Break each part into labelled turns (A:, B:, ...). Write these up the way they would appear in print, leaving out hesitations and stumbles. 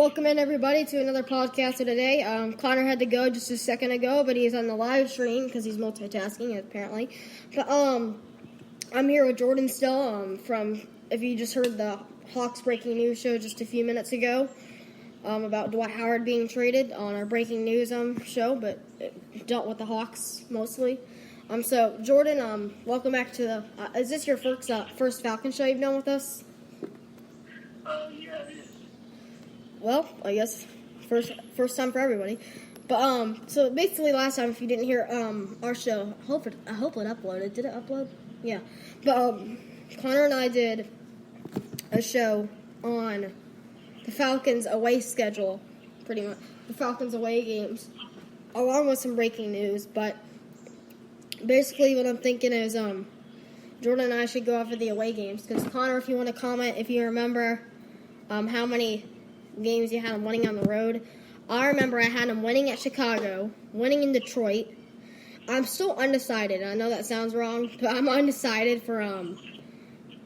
A: welcome in everybody to another podcast of the day. Connor had to go just a second ago, but he's on the live stream because he's multitasking apparently. But I'm here with Jordan still. If you just heard the Hawks breaking news show just a few minutes ago, about Dwight Howard being traded on our breaking news show, but it dealt with the Hawks mostly. So Jordan, welcome back to the. Is this your first Falcons show you've done with us?
B: Yeah, it is.
A: Well, I guess first time for everybody. But so basically last time, if you didn't hear our show, I hope it uploaded. Did it upload? Yeah. But Connor and I did a show on the Falcons away schedule, pretty much the Falcons away games, along with some breaking news. But basically, what I'm thinking is Jordan and I should go over the away games because Connor, if you want to comment, if you remember how many games you had him winning on the road. I remember I had him winning at Chicago, winning in Detroit. I'm still undecided. I know that sounds wrong, but I'm undecided for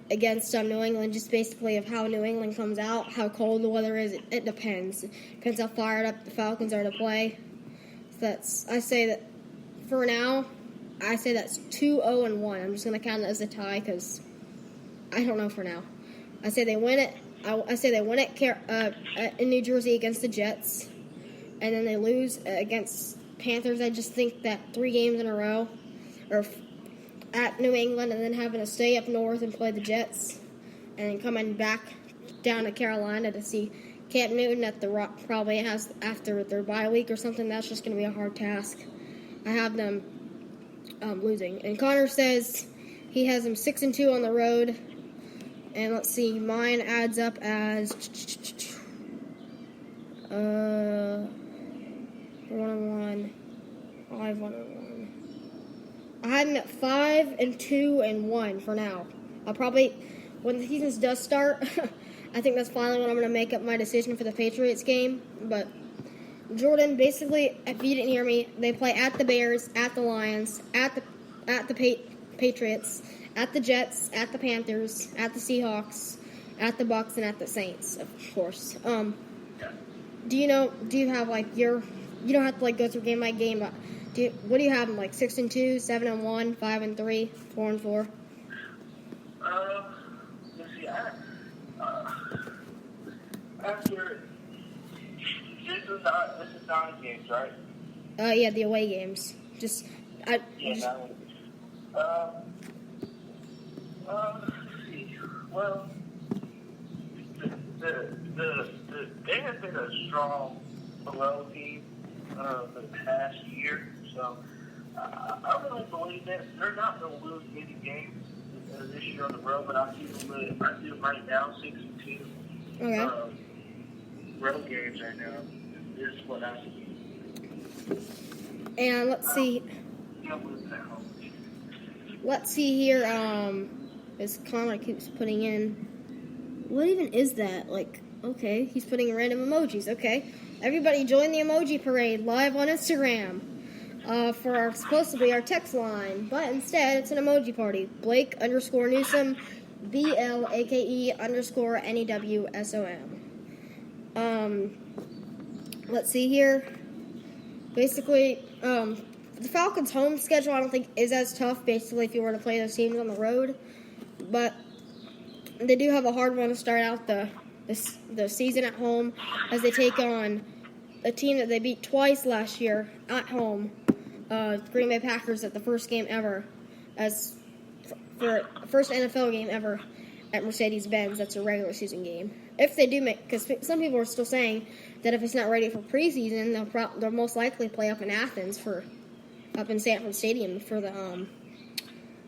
A: against New England, just basically of how New England comes out, how cold the weather is. It depends. Depends how fired up the Falcons are to play. So I say that for now, I say that's 2-0-1. I'm just going to count it as a tie because I don't know for now. I say they win it. I say they win in New Jersey against the Jets, and then they lose against Panthers. I just think that 3 games in a row, or at New England, and then having to stay up north and play the Jets, and then coming back down to Carolina to see Cam Newton at the Rock probably has after their bye week or something. That's just going to be a hard task. I have them losing. And Connor says he has them 6-2 on the road. And let's see, mine adds up as 1-1, 5-1. I had him at 5-2-1 for now. I'll probably, when the season does start, I think that's finally when I'm going to make up my decision for the Patriots game. But Jordan, basically, if you didn't hear me, they play at the Bears, at the Lions, at the Patriots, at the Jets, at the Panthers, at the Seahawks, at the Bucks, and at the Saints, of course. Do you have like you don't have to like go through game by game, but what do you have them like 6-2, 7-1, 5-3, 4-4?
B: Let's see. After this is 9 games, right?
A: Yeah, the away games.
B: Let's see. Well, they have been a strong below team for the past year, so I really believe that they're not going to lose many games this year on the road. But I see them right now 6-2.
A: Okay.
B: Road games right now. This is what I see.
A: And let's see. Let's see here. As Connor keeps putting in, what even is that? Like, okay, he's putting random emojis. Okay, everybody join the emoji parade live on Instagram for supposed to be our text line, but instead it's an emoji party. Blake_Newsom, BLAKE_NEWSOM. Let's see here. Basically, the Falcons' home schedule I don't think is as tough. Basically, if you were to play those teams on the road. But they do have a hard one to start out the season at home as they take on a team that they beat twice last year at home, Green Bay Packers at the first game ever, first NFL game ever at Mercedes-Benz. That's a regular season game. If they do because some people are still saying that if it's not ready for preseason, they'll most likely play up in Athens up in Sanford Stadium for the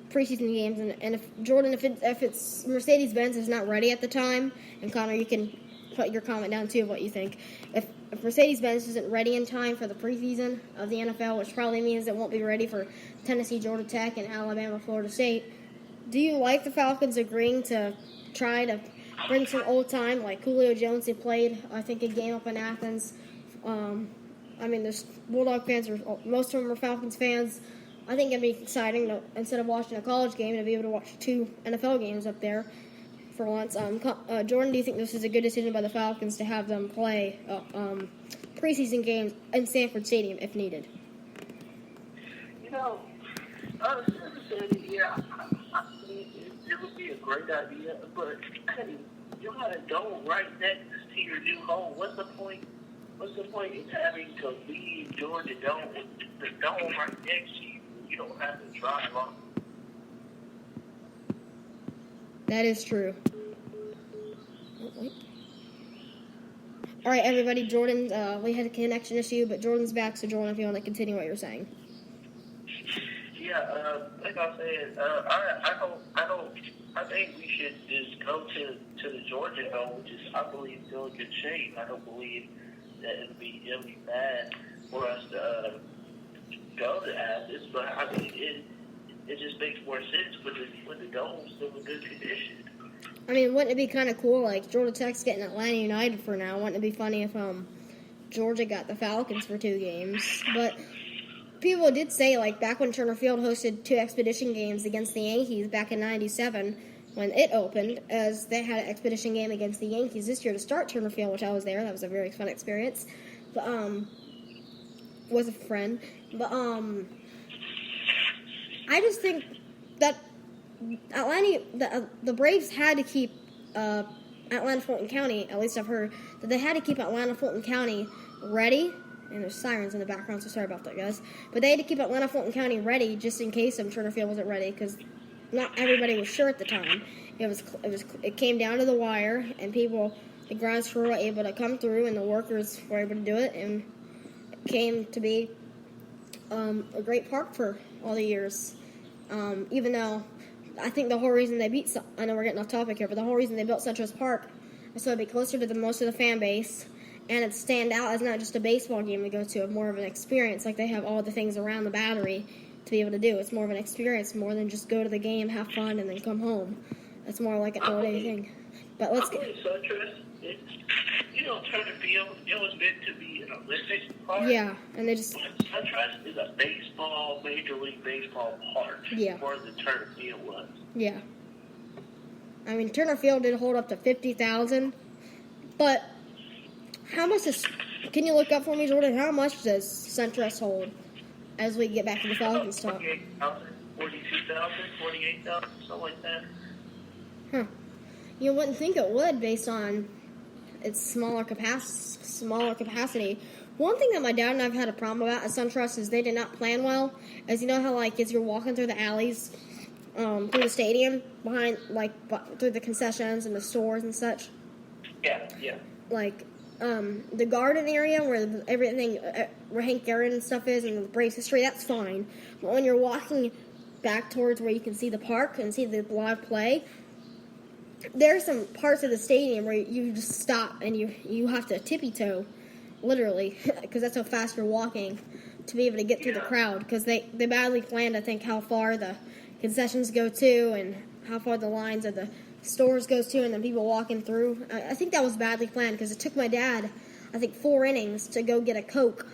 A: preseason games, and if Jordan, if it's Mercedes-Benz is not ready at the time, and Connor, you can put your comment down too of what you think. If Mercedes-Benz isn't ready in time for the preseason of the NFL, which probably means it won't be ready for Tennessee, Georgia Tech, and Alabama, Florida State, do you like the Falcons agreeing to try to bring some old time, like Julio Jones, who played, I think, a game up in Athens? There's Bulldog fans, most of them are Falcons fans. I think it'd be exciting to, instead of watching a college game, to be able to watch 2 NFL games up there. for once. Jordan, do you think this is a good decision by the Falcons to have them play preseason games in Sanford Stadium if needed?
B: You know, honestly, yeah, I think it would be a great idea, but hey, you got a dome right next to your new home. What's the point? What's the point in having to leave Georgia Dome? The dome right next to you. You don't have to drive on.
A: That is true. Oh, wait. All right, everybody. Jordan, we had a connection issue, but Jordan's back. So, Jordan, if you want to continue what you're saying.
B: Yeah, like I said, I think we should just go to the Georgia Dome, which is, I believe, still in good shape. I don't believe that it'll be bad for us to go to Athens, but I mean it just makes more sense with the dome still in good condition.
A: I mean, wouldn't it be kind of cool, like Georgia Tech's getting Atlanta United for now? Wouldn't it be funny if Georgia got the Falcons for 2 games? But people did say, like, back when Turner Field hosted 2 expedition games against the Yankees back in '97, when it opened, as they had an expedition game against the Yankees this year to start Turner Field, which I was there. That was a very fun experience. But, was a friend. But, I just think that the Braves had to keep Atlanta Fulton County, at least I've heard, that they had to keep Atlanta Fulton County ready. And there's sirens in the background, so sorry about that, guys. But they had to keep Atlanta Fulton County ready just in case Turner Field wasn't ready, because not everybody was sure at the time. It came down to the wire, and the grounds crew were able to come through, and the workers were able to do it, and it came to be a great park for all the years. Even though I think the whole reason they I know we're getting off topic here, but the whole reason they built SunTrust Park is so it'd be closer to most of the fan base, and it'd stand out as not just a baseball game to go to, more of an experience. Like, they have all the things around the Battery to be able to do. It's more of an experience, more than just go to the game, have fun, and then come home. It's more like an all-day thing. But let's get...
B: SunTrust, Turner Field, it was meant to be an Olympic park.
A: Yeah, and they just...
B: SunTrust is a Major League Baseball park.
A: Yeah.
B: More than Turner Field was.
A: Yeah. I mean, Turner Field did hold up to 50,000, but how much can you look up for me, Jordan? How much does SunTrust hold as we get back to the Falcons talk?
B: 48,000, 42,000, 48,000, something like that.
A: Huh. You wouldn't think it would based on its smaller capacity. One thing that my dad and I've had a problem about at SunTrust is they did not plan well. As you know how, like, as you're walking through the alleys through the stadium, through the concessions and the stores and such.
B: Yeah.
A: Like, the garden area where where Hank Aaron and stuff is, and the Braves history, that's fine. But when you're walking back towards where you can see the park and see the live play, there's some parts of the stadium where you just stop and you have to tippy-toe, literally, because that's how fast you're walking to be able to get through the crowd. Because they badly planned, I think, how far the concessions go to and how far the lines of the stores goes to, and then people walking through. I think that was badly planned because it took my dad, I think, 4 innings to go get a Coke,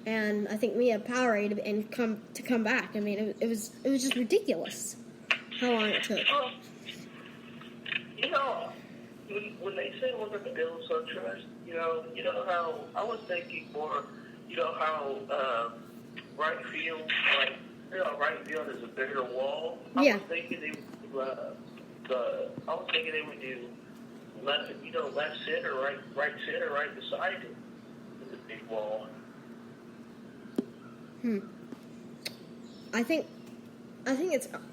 A: and I think me a Powerade and come back. I mean, it was just ridiculous how long it took.
B: When they say we're going to build SunTrust, you know how I was thinking more, how right field, right field is a bigger wall.
A: Yeah.
B: I was thinking they would do left center, right center, right beside it is a big wall.
A: I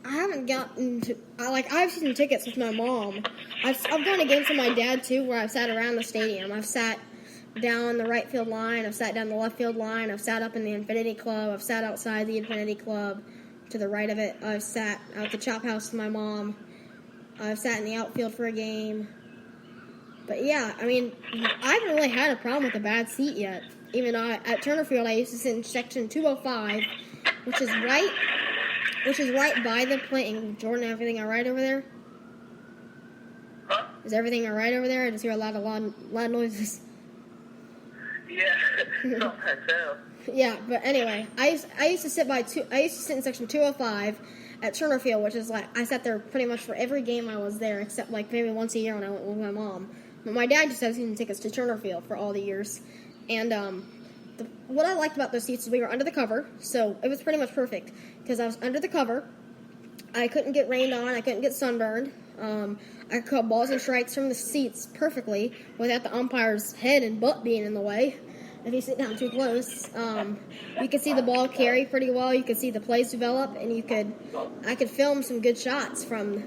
A: haven't gotten to, I've seen tickets with my mom. I've gone to games with my dad, too, where I've sat around the stadium. I've sat down the right field line. I've sat down the left field line. I've sat up in the Infinity Club. I've sat outside the Infinity Club to the right of it. I've sat out the Chop House with my mom. I've sat in the outfield for a game. But, yeah, I mean, I haven't really had a problem with a bad seat yet. Even at Turner Field, I used to sit in section 205, which is right by the plane. Jordan, everything all right over there?
B: Huh?
A: Is everything all right over there? I just hear a lot of loud noises.
B: Yeah,
A: Yeah, but anyway, I used to sit in section 205 at Turner Field, which is like I sat there pretty much for every game I was there, except like maybe once a year when I went with my mom. But my dad just had season tickets to Turner Field for all the years, and what I liked about those seats is we were under the cover, so it was pretty much perfect because I was under the cover. I couldn't get rained on. I couldn't get sunburned. I could call balls and strikes from the seats perfectly without the umpire's head and butt being in the way. If you sit down too close, you could see the ball carry pretty well. You could see the plays develop, and I could film some good shots from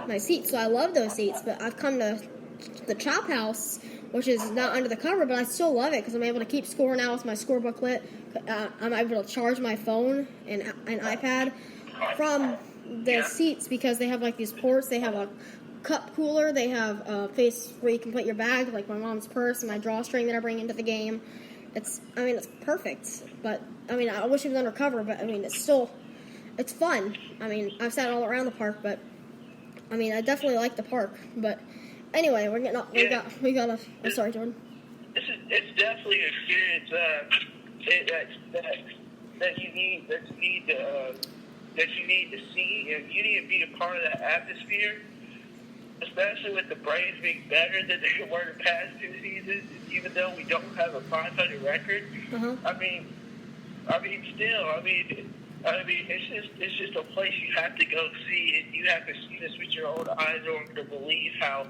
A: my seats. So I love those seats. But I've come to the Chop House, which is not under the cover, but I still love it because I'm able to keep score now with my score booklet. I'm able to charge my phone and iPad from the seats because they have like these ports. They have a cup cooler. They have a place where you can put your bag, like my mom's purse and my drawstring that I bring into the game. It's perfect. But I wish it was undercover. But it's fun. I've sat all around the park, but I definitely like the park. But anyway, we're getting we got a. I'm sorry, Jordan.
B: It's definitely an experience that you need to see, and you need to be a part of that atmosphere. Especially with the Braves being better than they were the past 2 seasons, even though we don't have a 500 record.
A: Uh-huh.
B: It's just a place you have to go see, and you have to see this with your own eyes in order to believe how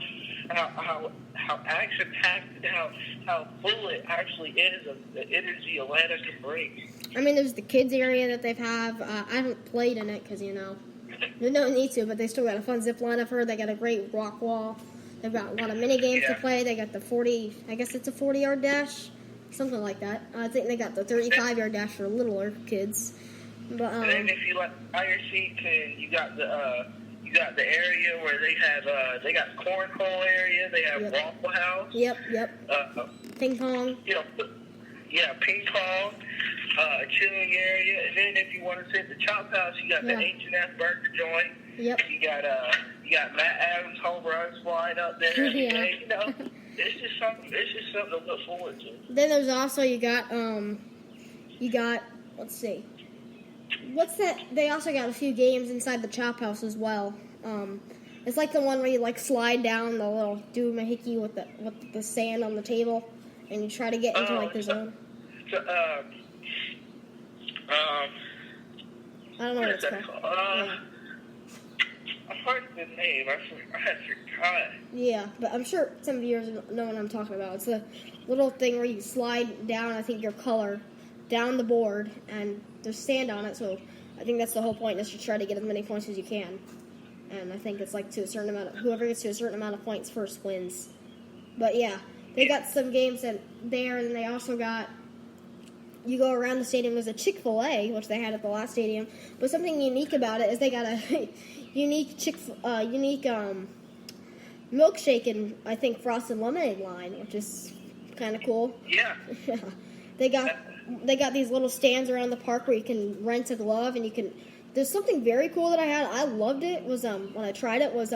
B: action-packed and how full it actually is of the energy Atlanta can bring.
A: There's the kids area that they have. I haven't played in it because they don't need to, but they still got a fun zip line. I've heard they got a great rock wall. They've got a lot of mini games to play. They got the 40, I guess it's a 40-yard dash, something like that. I think they got the 35-yard dash for littler kids. But
B: and then if you like higher seats, and you got the area where they got cornhole area. They have Waffle House.
A: Yep. Ping pong.
B: Ping pong. Chilling area, and then if you want to sit at the Chop House, you got the H&S Burger Joint.
A: Yep.
B: You got Matt Adams home runs flying up there.
A: Yeah.
B: It's just something to look forward to.
A: Then there's also you got let's see, what's that? They also got a few games inside the Chop House as well. It's like the one where you like slide down the little doohickey with the sand on the table, and you try to get into like the zone. I don't know what it's called.
B: I heard the name. I forgot.
A: Yeah, but I'm sure some of you know what I'm talking about. It's a little thing where you slide down, I think, your color down the board, and there's sand on it, so I think that's the whole point, is to try to get as many points as you can. And I think it's like to a certain amount whoever gets to a certain amount of points first wins. But yeah, they got some games there, and they also got, you go around the stadium, there's a Chick-fil-A, which they had at the last stadium, but something unique about it is they got a unique milkshake and, I think, frosted lemonade line, which is kind of cool.
B: Yeah.
A: They got these little stands around the park where you can rent a glove, and there's something very cool that I had. I loved it. Was when I tried it was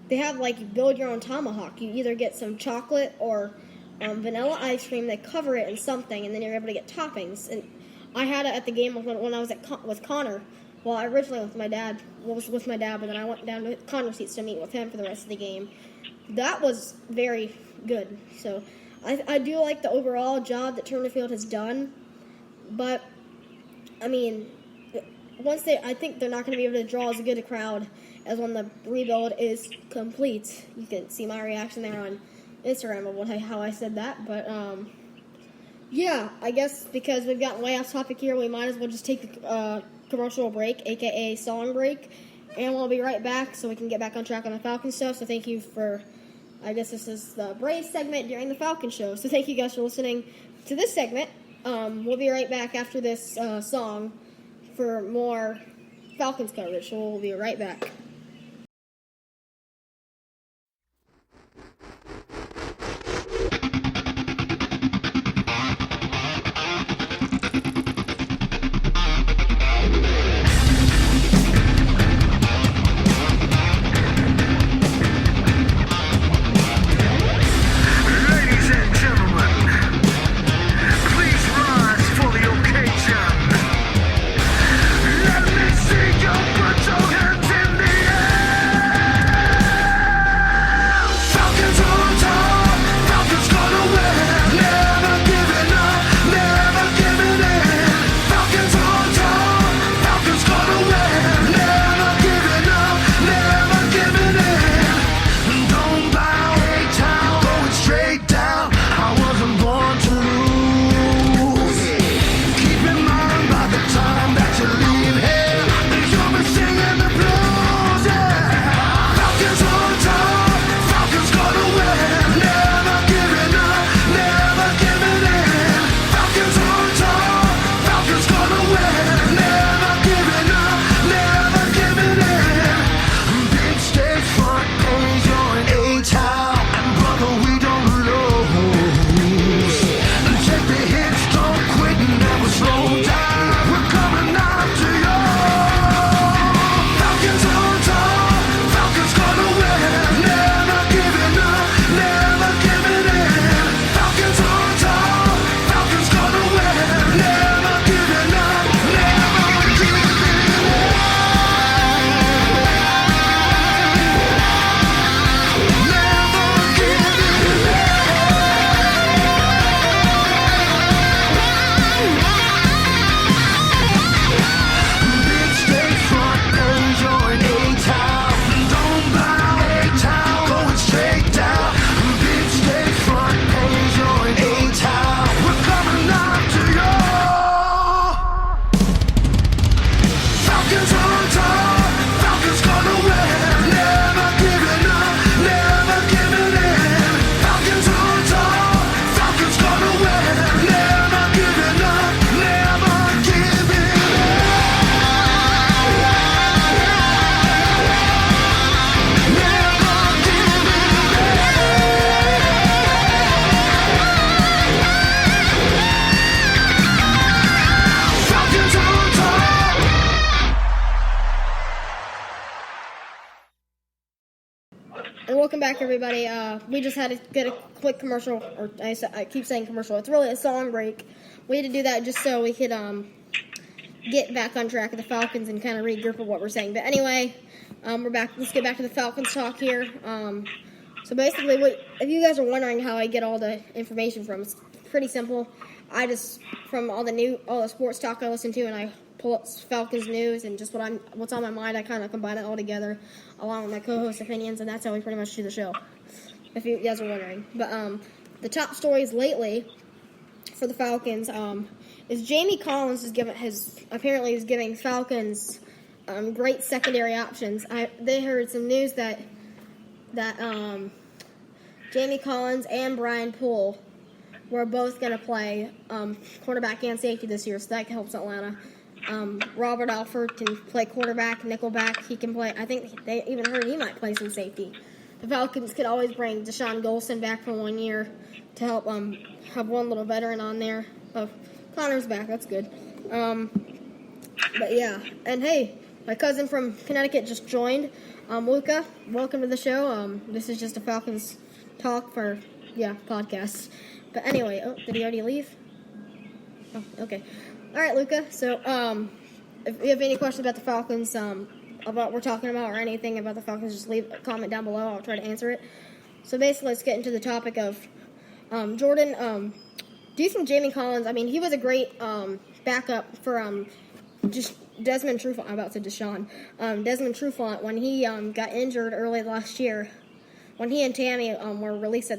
A: they have like you build your own tomahawk. You either get some chocolate or vanilla ice cream. They cover it in something, and then you're able to get toppings. And I had it at the game when I was with Connor. Well, I originally was with my dad, but then I went down to Connor's seats to meet with him for the rest of the game. That was very good. So I do like the overall job that Turner Field has done, but I mean, I think they're not going to be able to draw as good a crowd as when the rebuild is complete. You can see my reaction there on Instagram of how I said that, but yeah, I guess because we've gotten way off topic here, we might as well just take a commercial break, aka song break, and we'll be right back so we can get back on track on the Falcons stuff. So thank you for, I guess this is the Braves segment during the Falcons show. So thank you guys for listening to this segment. We'll be right back after this song for more Falcons coverage. So we'll be right back.
C: Ladies and gentlemen, please rise for the
A: welcome back, everybody. We just had to get a quick commercial, or I keep saying commercial. It's really a song break. We had to do that just so we could get back on track of the Falcons and kind of regroup of what we're saying. But anyway, we're back. Let's get back to the Falcons talk here. So basically, if you guys are wondering how I get all the information from, it's pretty simple. I just, from all the sports talk I listen to, and I pull up Falcons news and just what's on my mind, I kind of combine it all together along with my co-host opinions, and that's how we pretty much do the show, if you guys are wondering. But the top stories lately for the Falcons is Jamie Collins is giving Falcons great secondary options. They heard some news that Jamie Collins and Brian Poole were both going to play quarterback and safety this year, so that helps Atlanta. Robert Alford can play quarterback, nickelback. He can play. I think they even heard he might play some safety. The Falcons could always bring Deshaun Golson back for 1 year to help have one little veteran on there. Oh, Connor's back. That's good. But yeah, and hey, my cousin from Connecticut just joined. Luca, welcome to the show. This is just a Falcons talk for podcast. But anyway, did he already leave? Oh, okay. All right, Luca. So, if you have any questions about the Falcons, about what we're talking about, or anything about the Falcons, just leave a comment down below. I'll try to answer it. So, basically, let's get into the topic of Jordan. Do you think Jamie Collins? I mean, he was a great backup for just Desmond Trufant. I'm about to Deshaun. Desmond Trufant, when he got injured early last year, when he and Tammy were released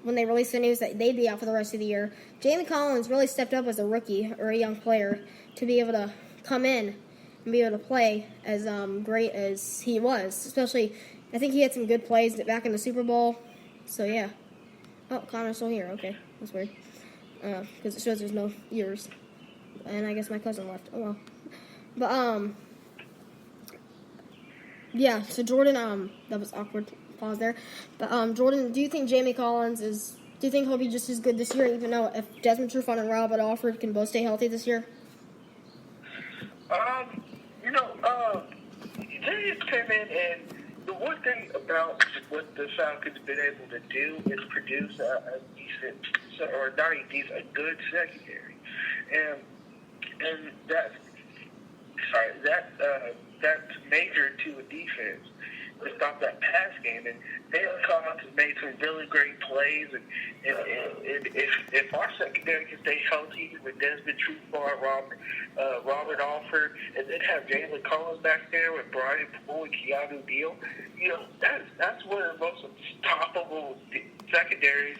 A: when they released the news that they'd be out for the rest of the year, Jamie Collins really stepped up as a rookie or a young player to be able to come in and be able to play as great as he was. Especially, I think he had some good plays back in the Super Bowl. So, yeah. Oh, Connor's still here. Okay, that's weird. Because it shows there's no ears. And I guess my cousin left. Oh, well. But, yeah, so Jordan, that was awkward. Pause there. But, Jordan, do you think Jamie Collins do you think he'll be just as good this year, even though if Desmond Trufant and Robert Alford can both stay healthy this year?
B: They just came in, and the one thing about what the Falcons have been able to do is produce a good secondary. And that's major to a defense to stop that pass game. And Taylor Collins has made some really great plays. And if our secondary can stay healthy with Desmond Trufant, Robert Alford, and then have Jalen Collins back there with Brian Poole and Keanu Neal, that's one of the most unstoppable secondaries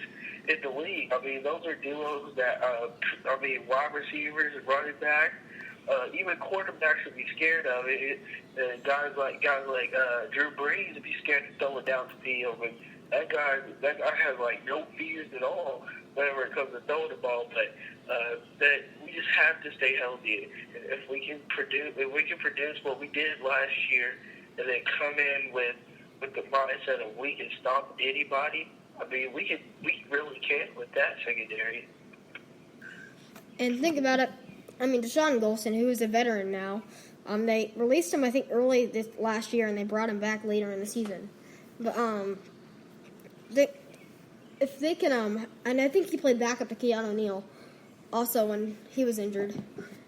B: in the league. I mean, those are duos that, wide receivers and running backs. Even quarterbacks would be scared of it. Guys like Drew Brees would be scared to throw it down the field. And that guy has no fears at all whenever it comes to throwing the ball. But that we just have to stay healthy. If we can produce what we did last year, and then come in with the mindset of we can stop anybody. I mean, we really can with that secondary.
A: And think about it. I mean, Deshaun Golson, who is a veteran now, they released him, I think, early this last year, and they brought him back later in the season. But if they can, and I think he played backup to Keanu Neal also when he was injured.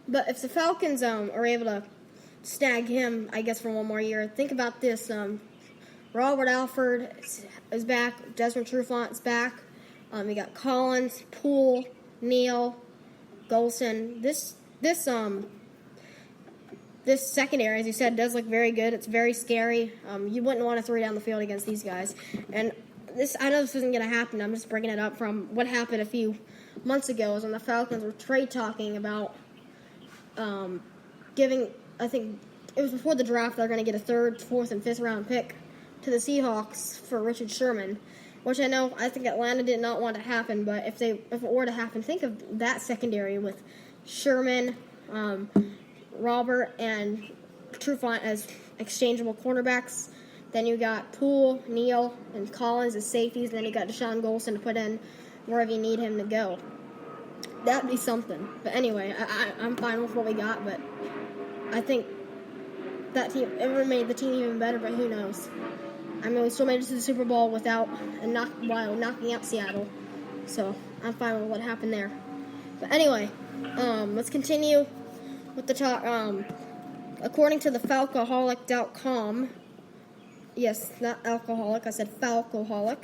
A: But if the Falcons are able to snag him, I guess, for one more year, think about this. Robert Alford is back. Desmond Trufant's back. We got Collins, Poole, Neal, Golson. This secondary, as you said, does look very good. It's very scary. You wouldn't want to throw down the field against these guys. And I know this isn't going to happen. I'm just bringing it up from what happened a few months ago, was when the Falcons were trade talking about giving. I think it was before the draft. They're going to get a 3rd, 4th, and 5th round pick to the Seahawks for Richard Sherman, which I think Atlanta did not want to happen. But if it were to happen, think of that secondary with Sherman, Robert, and Trufant as exchangeable cornerbacks. Then you got Poole, Neal, and Collins as safeties. And then you got Deshaun Golson to put in wherever you need him to go. That'd be something. But anyway, I'm fine with what we got. But I think that team, it would have made the team even better. But who knows? I mean, we still made it to the Super Bowl while knocking out Seattle. So I'm fine with what happened there. But anyway, let's continue with the talk. According to the Falcoholic.com, yes, not alcoholic, I said Falcoholic.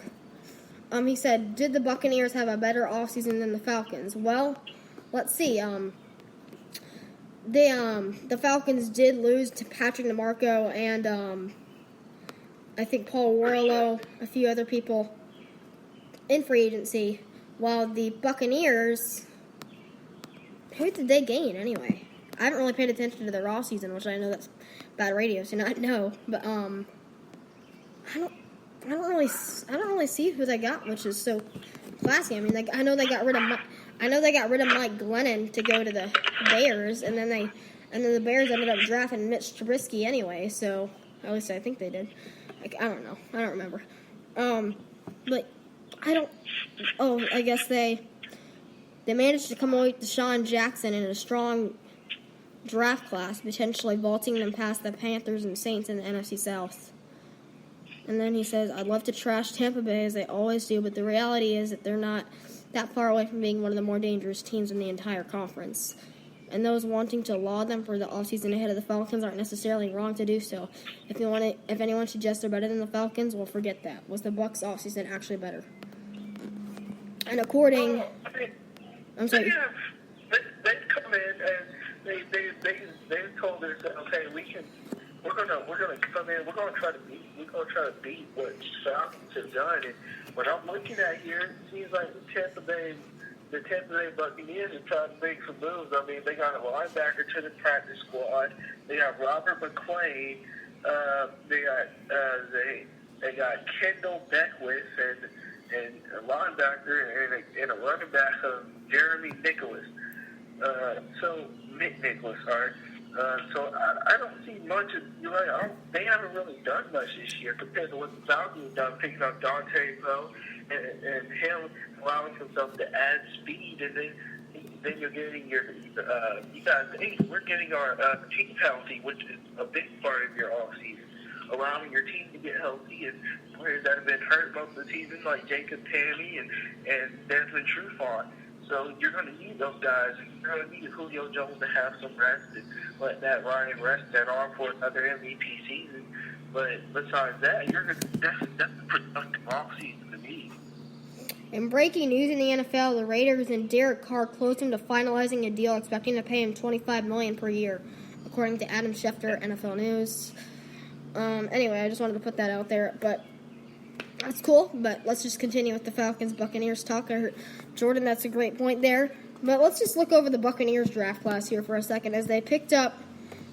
A: He said, did the Buccaneers have a better offseason than the Falcons? Well, let's see. The Falcons did lose to Patrick DeMarco and I think Paul Warlow, a few other people in free agency, while the Buccaneers, who did they gain anyway? I haven't really paid attention to their offseason, which I know that's bad radio to not know, but I don't really see who they got, which is so classy. I mean, I know they got rid of Mike Glennon to go to the Bears, and then the Bears ended up drafting Mitch Trubisky anyway. So at least I think they did. I don't know. I don't remember. But I don't. Oh, I guess they managed to come away with Deshaun Jackson in a strong draft class, potentially vaulting them past the Panthers and Saints in the NFC South. And then he says, I'd love to trash Tampa Bay as they always do, but the reality is that they're not that far away from being one of the more dangerous teams in the entire conference. And those wanting to laud them for the offseason ahead of the Falcons aren't necessarily wrong to do so. If anyone suggests they're better than the Falcons, well, forget that. Was the Bucs offseason actually better? And according... I'm sorry.
B: They come in and they told themselves, hey, we're gonna come in, we're gonna try to beat what Falcons have done. And what I'm looking at here, it seems like the Tampa Bay Buccaneers are trying to make some moves. I mean, they got a linebacker to the practice squad. They got Robert McClain. They got Kendall Beckwith and a linebacker and a running back of Jeremy Nicholas. Nick Nicholas, sorry. So I don't see much of, they haven't really done much this year compared to what the Falcons have done, picking up Dante Poe and him allowing himself to add speed, and then you're getting we're getting our team healthy, which is a big part of your offseason, allowing your team to get healthy, and players that have been hurt most of the season, like Jacob Tamme and Desmond Trufant. So you're going to need those guys. You're going to need Julio Jones to have some rest and let Matt Ryan rest that arm for another MVP season. But besides that, that's a productive offseason to me.
A: In breaking news in the NFL, the Raiders and Derek Carr closed him to finalizing a deal expecting to pay him $25 million per year, according to Adam Schefter, NFL News. Anyway, I just wanted to put that out there, but that's cool. But let's just continue with the Falcons-Buccaneers talk. Jordan, that's a great point there. But let's just look over the Buccaneers draft class here for a second, as they picked up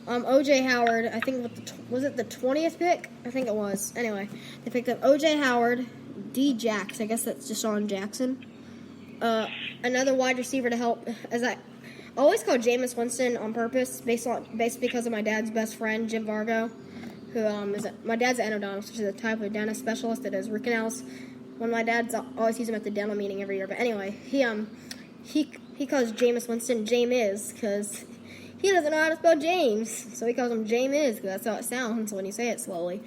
A: O.J. Howard. I think was it the 20th pick? I think it was. Anyway, they picked up O.J. Howard, D-Jax. I guess that's Deshaun Jackson. Another wide receiver to help, as I always call Jameis Winston on purpose, based because of my dad's best friend, Jim Vargo, who my dad's an endodontist, which is a type of dentist specialist that does root canals. When my dad's always sees him at the dental meeting every year. But anyway, he calls Jameis Winston James because he doesn't know how to spell James, so he calls him James because that's how it sounds when you say it slowly.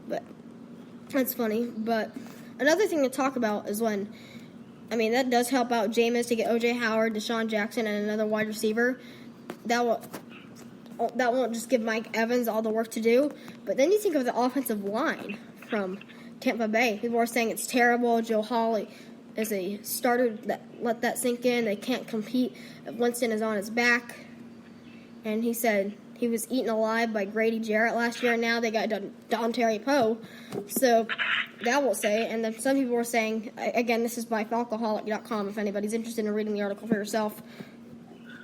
A: But that's funny. But another thing to talk about is that does help out Jameis to get O.J. Howard, Deshaun Jackson, and another wide receiver. That won't just give Mike Evans all the work to do. But then you think of the offensive line from Tampa Bay. People are saying it's terrible. Joe Hawley is a starter. Let that sink in. They can't compete if Winston is on his back. And he said he was eaten alive by Grady Jarrett last year, and now they got Dante Poe. So that will say. And then some people were saying, again, this is by Falcoholic.com if anybody's interested in reading the article for yourself.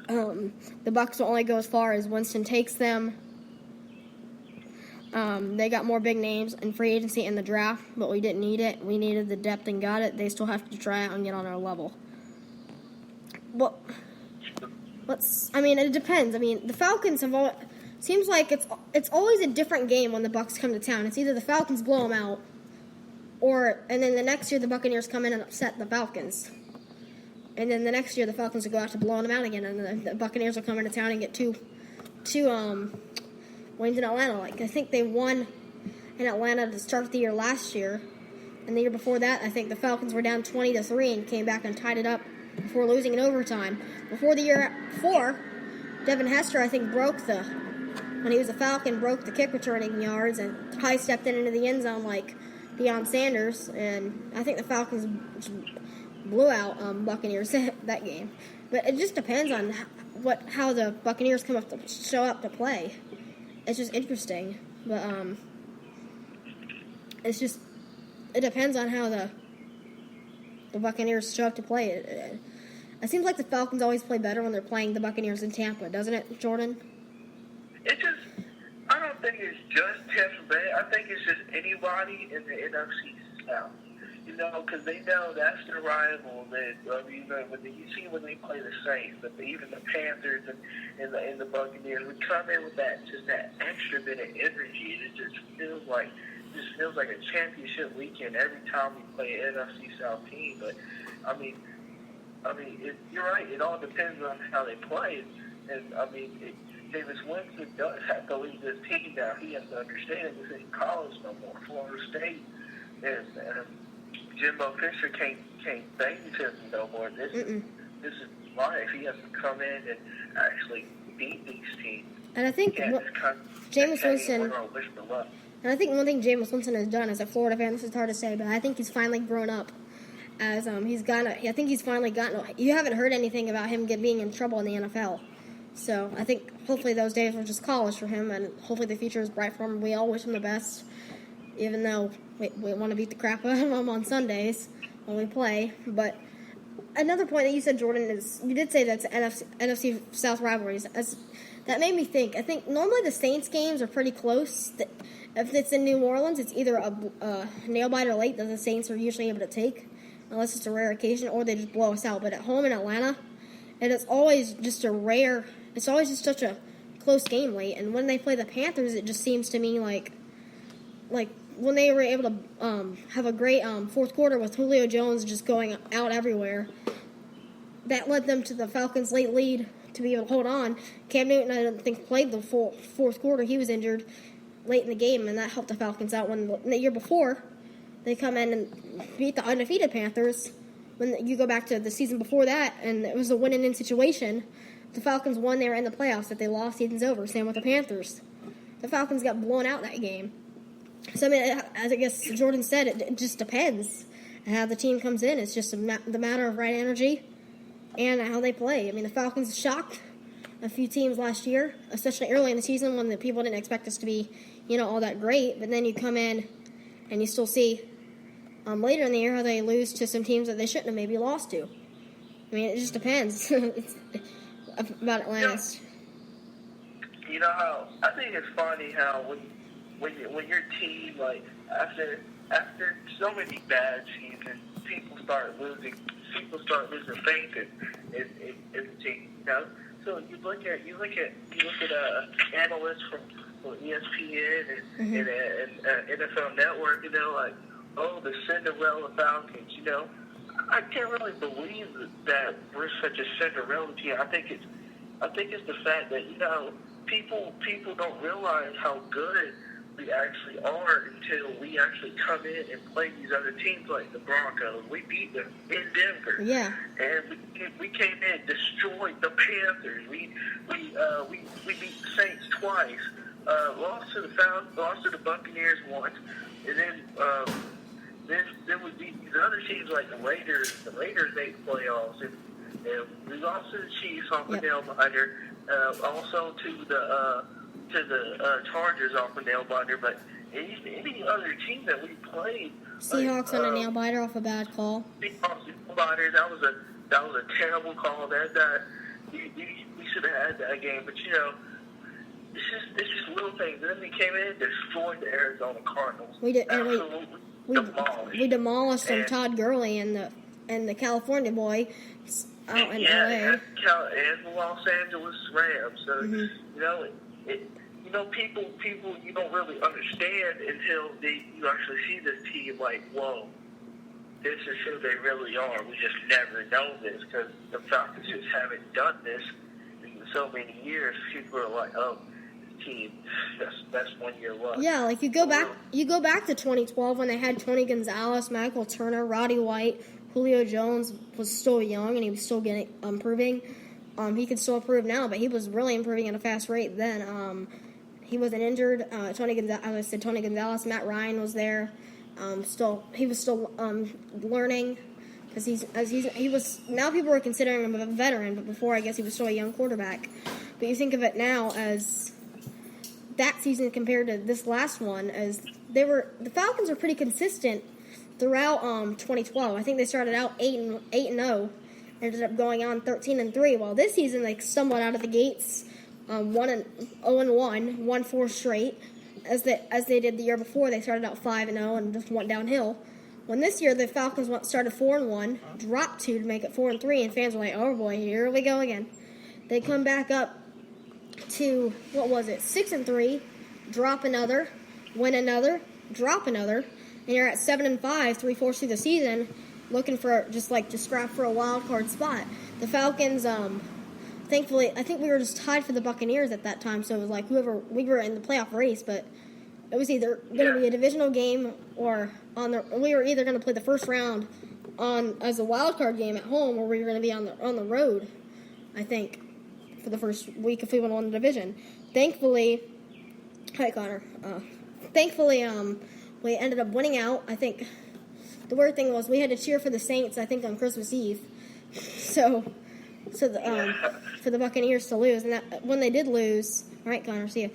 A: The Bucs will only go as far as Winston takes them. They got more big names in free agency in the draft, but we didn't need it. We needed the depth and got it. They still have to try out and get on our level. Well, it depends. The Falcons have seems like it's always a different game when the Bucs come to town. It's either the Falcons blow them out, and then the next year the Buccaneers come in and upset the Falcons. And then the next year the Falcons will go out to blowing them out again, and the Buccaneers will come into town and get two wins in Atlanta. I think they won in Atlanta to start the year last year. And the year before that, I think the Falcons were down 20-3 and came back and tied it up before losing in overtime. Before the year before, Devin Hester, I think, when he was a Falcon, broke the kick returning yards and high stepped into the end zone like Deion Sanders. And I think the Falcons blew out Buccaneers that game. But it just depends on how the Buccaneers show up to play. It's just interesting. But it depends on how the Buccaneers show up to play. It seems like the Falcons always play better when they're playing the Buccaneers in Tampa, doesn't it, Jordan?
B: I don't think it's just Tampa Bay. I think it's just anybody in the NFC South. Because they know that's their rival. When they play the Saints, but even the Panthers and the Buccaneers would come in with that extra bit of energy. It just feels like a championship weekend every time we play an NFC South team. But you're right. It all depends on how they play. And Jameis Winston does have to leave this team now. He has to understand this ain't college no more. Florida State and Jimbo Fisher can't babysit him no more. This is life. He has to come in and actually beat these teams.
A: And I think Jameis Winston. And I think one thing Jameis Winston has done as a Florida fan, this is hard to say, but I think he's finally grown up. I think he's finally gotten. You haven't heard anything about him being in trouble in the NFL. So I think hopefully those days were just college for him, and hopefully the future is bright for him. We all wish him the best, even though we want to beat the crap out of him on Sundays when we play. But another point that you said, Jordan, is you did say that's NFC South rivalries. That made me think. I think normally the Saints games are pretty close. If it's in New Orleans, it's either a nail-biter late that the Saints are usually able to take, unless it's a rare occasion, or they just blow us out. But at home in Atlanta, it's always just such a close game late. And when they play the Panthers, it just seems to me like when they were able to have a great fourth quarter with Julio Jones just going out everywhere, that led them to the Falcons' late lead to be able to hold on. Cam Newton, I don't think, played the full fourth quarter. He was injured late in the game, and that helped the Falcons out. When the year before, they come in and beat the undefeated Panthers. When you go back to the season before that, and it was a win-and-in situation, the Falcons won. They were in the playoffs. If they lost, season's over. Same with the Panthers. The Falcons got blown out that game. So, as I guess Jordan said, it just depends on how the team comes in. It's just the matter of right energy and how they play. The Falcons shocked a few teams last year, especially early in the season when the people didn't expect us to be, all that great. But then you come in and you still see later in the year how they lose to some teams that they shouldn't have maybe lost to. It just depends about Atlanta.
B: How I think it's funny how when your team, like, after so many bad seasons, people start losing faith in the team. So you look at analysts from ESPN and NFL Network, like, oh, the Cinderella Falcons. I can't really believe that we're such a Cinderella team. I think it's the fact that people don't realize how good we actually are until we actually come in and play these other teams like the Broncos. We beat them in Denver.
A: Yeah.
B: And we came in, destroyed the Panthers. We beat the Saints twice. Lost to the Buccaneers once, and then we beat these other teams like the Raiders. The Raiders made playoffs, and we lost to the Chiefs off a nail biter. Also to the Chargers off a nail biter. But any other team that we played,
A: Seahawks on a nail biter off a bad call.
B: Seahawks nail biter. That was a terrible call. We should have had that game, but it's just little things. And then we came in and destroyed the Arizona Cardinals.
A: We did.
B: We
A: demolished them. Todd Gurley and the California boy out in LA.
B: And the Los Angeles Rams. So people you don't really understand until you actually see this team. Like, whoa, this is who they really are. We just never know this because the Falcons just haven't done this in so many years. People are like, oh, this team. That's 1 year was.
A: Yeah, like you go back to 2012 when they had Tony Gonzalez, Michael Turner, Roddy White, Julio Jones was still young and he was still improving. He could still improve now, but he was really improving at a fast rate then. He wasn't injured. Tony Gonzalez, Matt Ryan was there. He was still learning because he was. Now people are considering him a veteran, but before I guess he was still a young quarterback. But you think of it now as that season compared to this last one, as the Falcons were pretty consistent throughout 2012. I think they started out 8-0, ended up going on 13-3. While this season they stumbled out of the gates, 0-1, won 4 straight. As they did the year before, they started out 5-0 and just went downhill. When this year the Falcons started 4-1, dropped 2 to make it 4-3, and fans were like, "Oh boy, here we go again." They come back up to 6-3, drop another, win another, drop another, and you're at 7-5, 3/4 through the season, looking for to scrap for a wild card spot. The Falcons, thankfully, I think we were just tied for the Buccaneers at that time, so it was like whoever we were in the playoff race, but it was either going to be a divisional game or we were either going to play the first round as a wild card game at home, or we were going to be on the road. I think for the first week if we won the division. Thankfully, hi Connor. Thankfully, we ended up winning out. I think the weird thing was we had to cheer for the Saints. I think on Christmas Eve, for the Buccaneers to lose, and that when they did lose, all right, Connor, see you.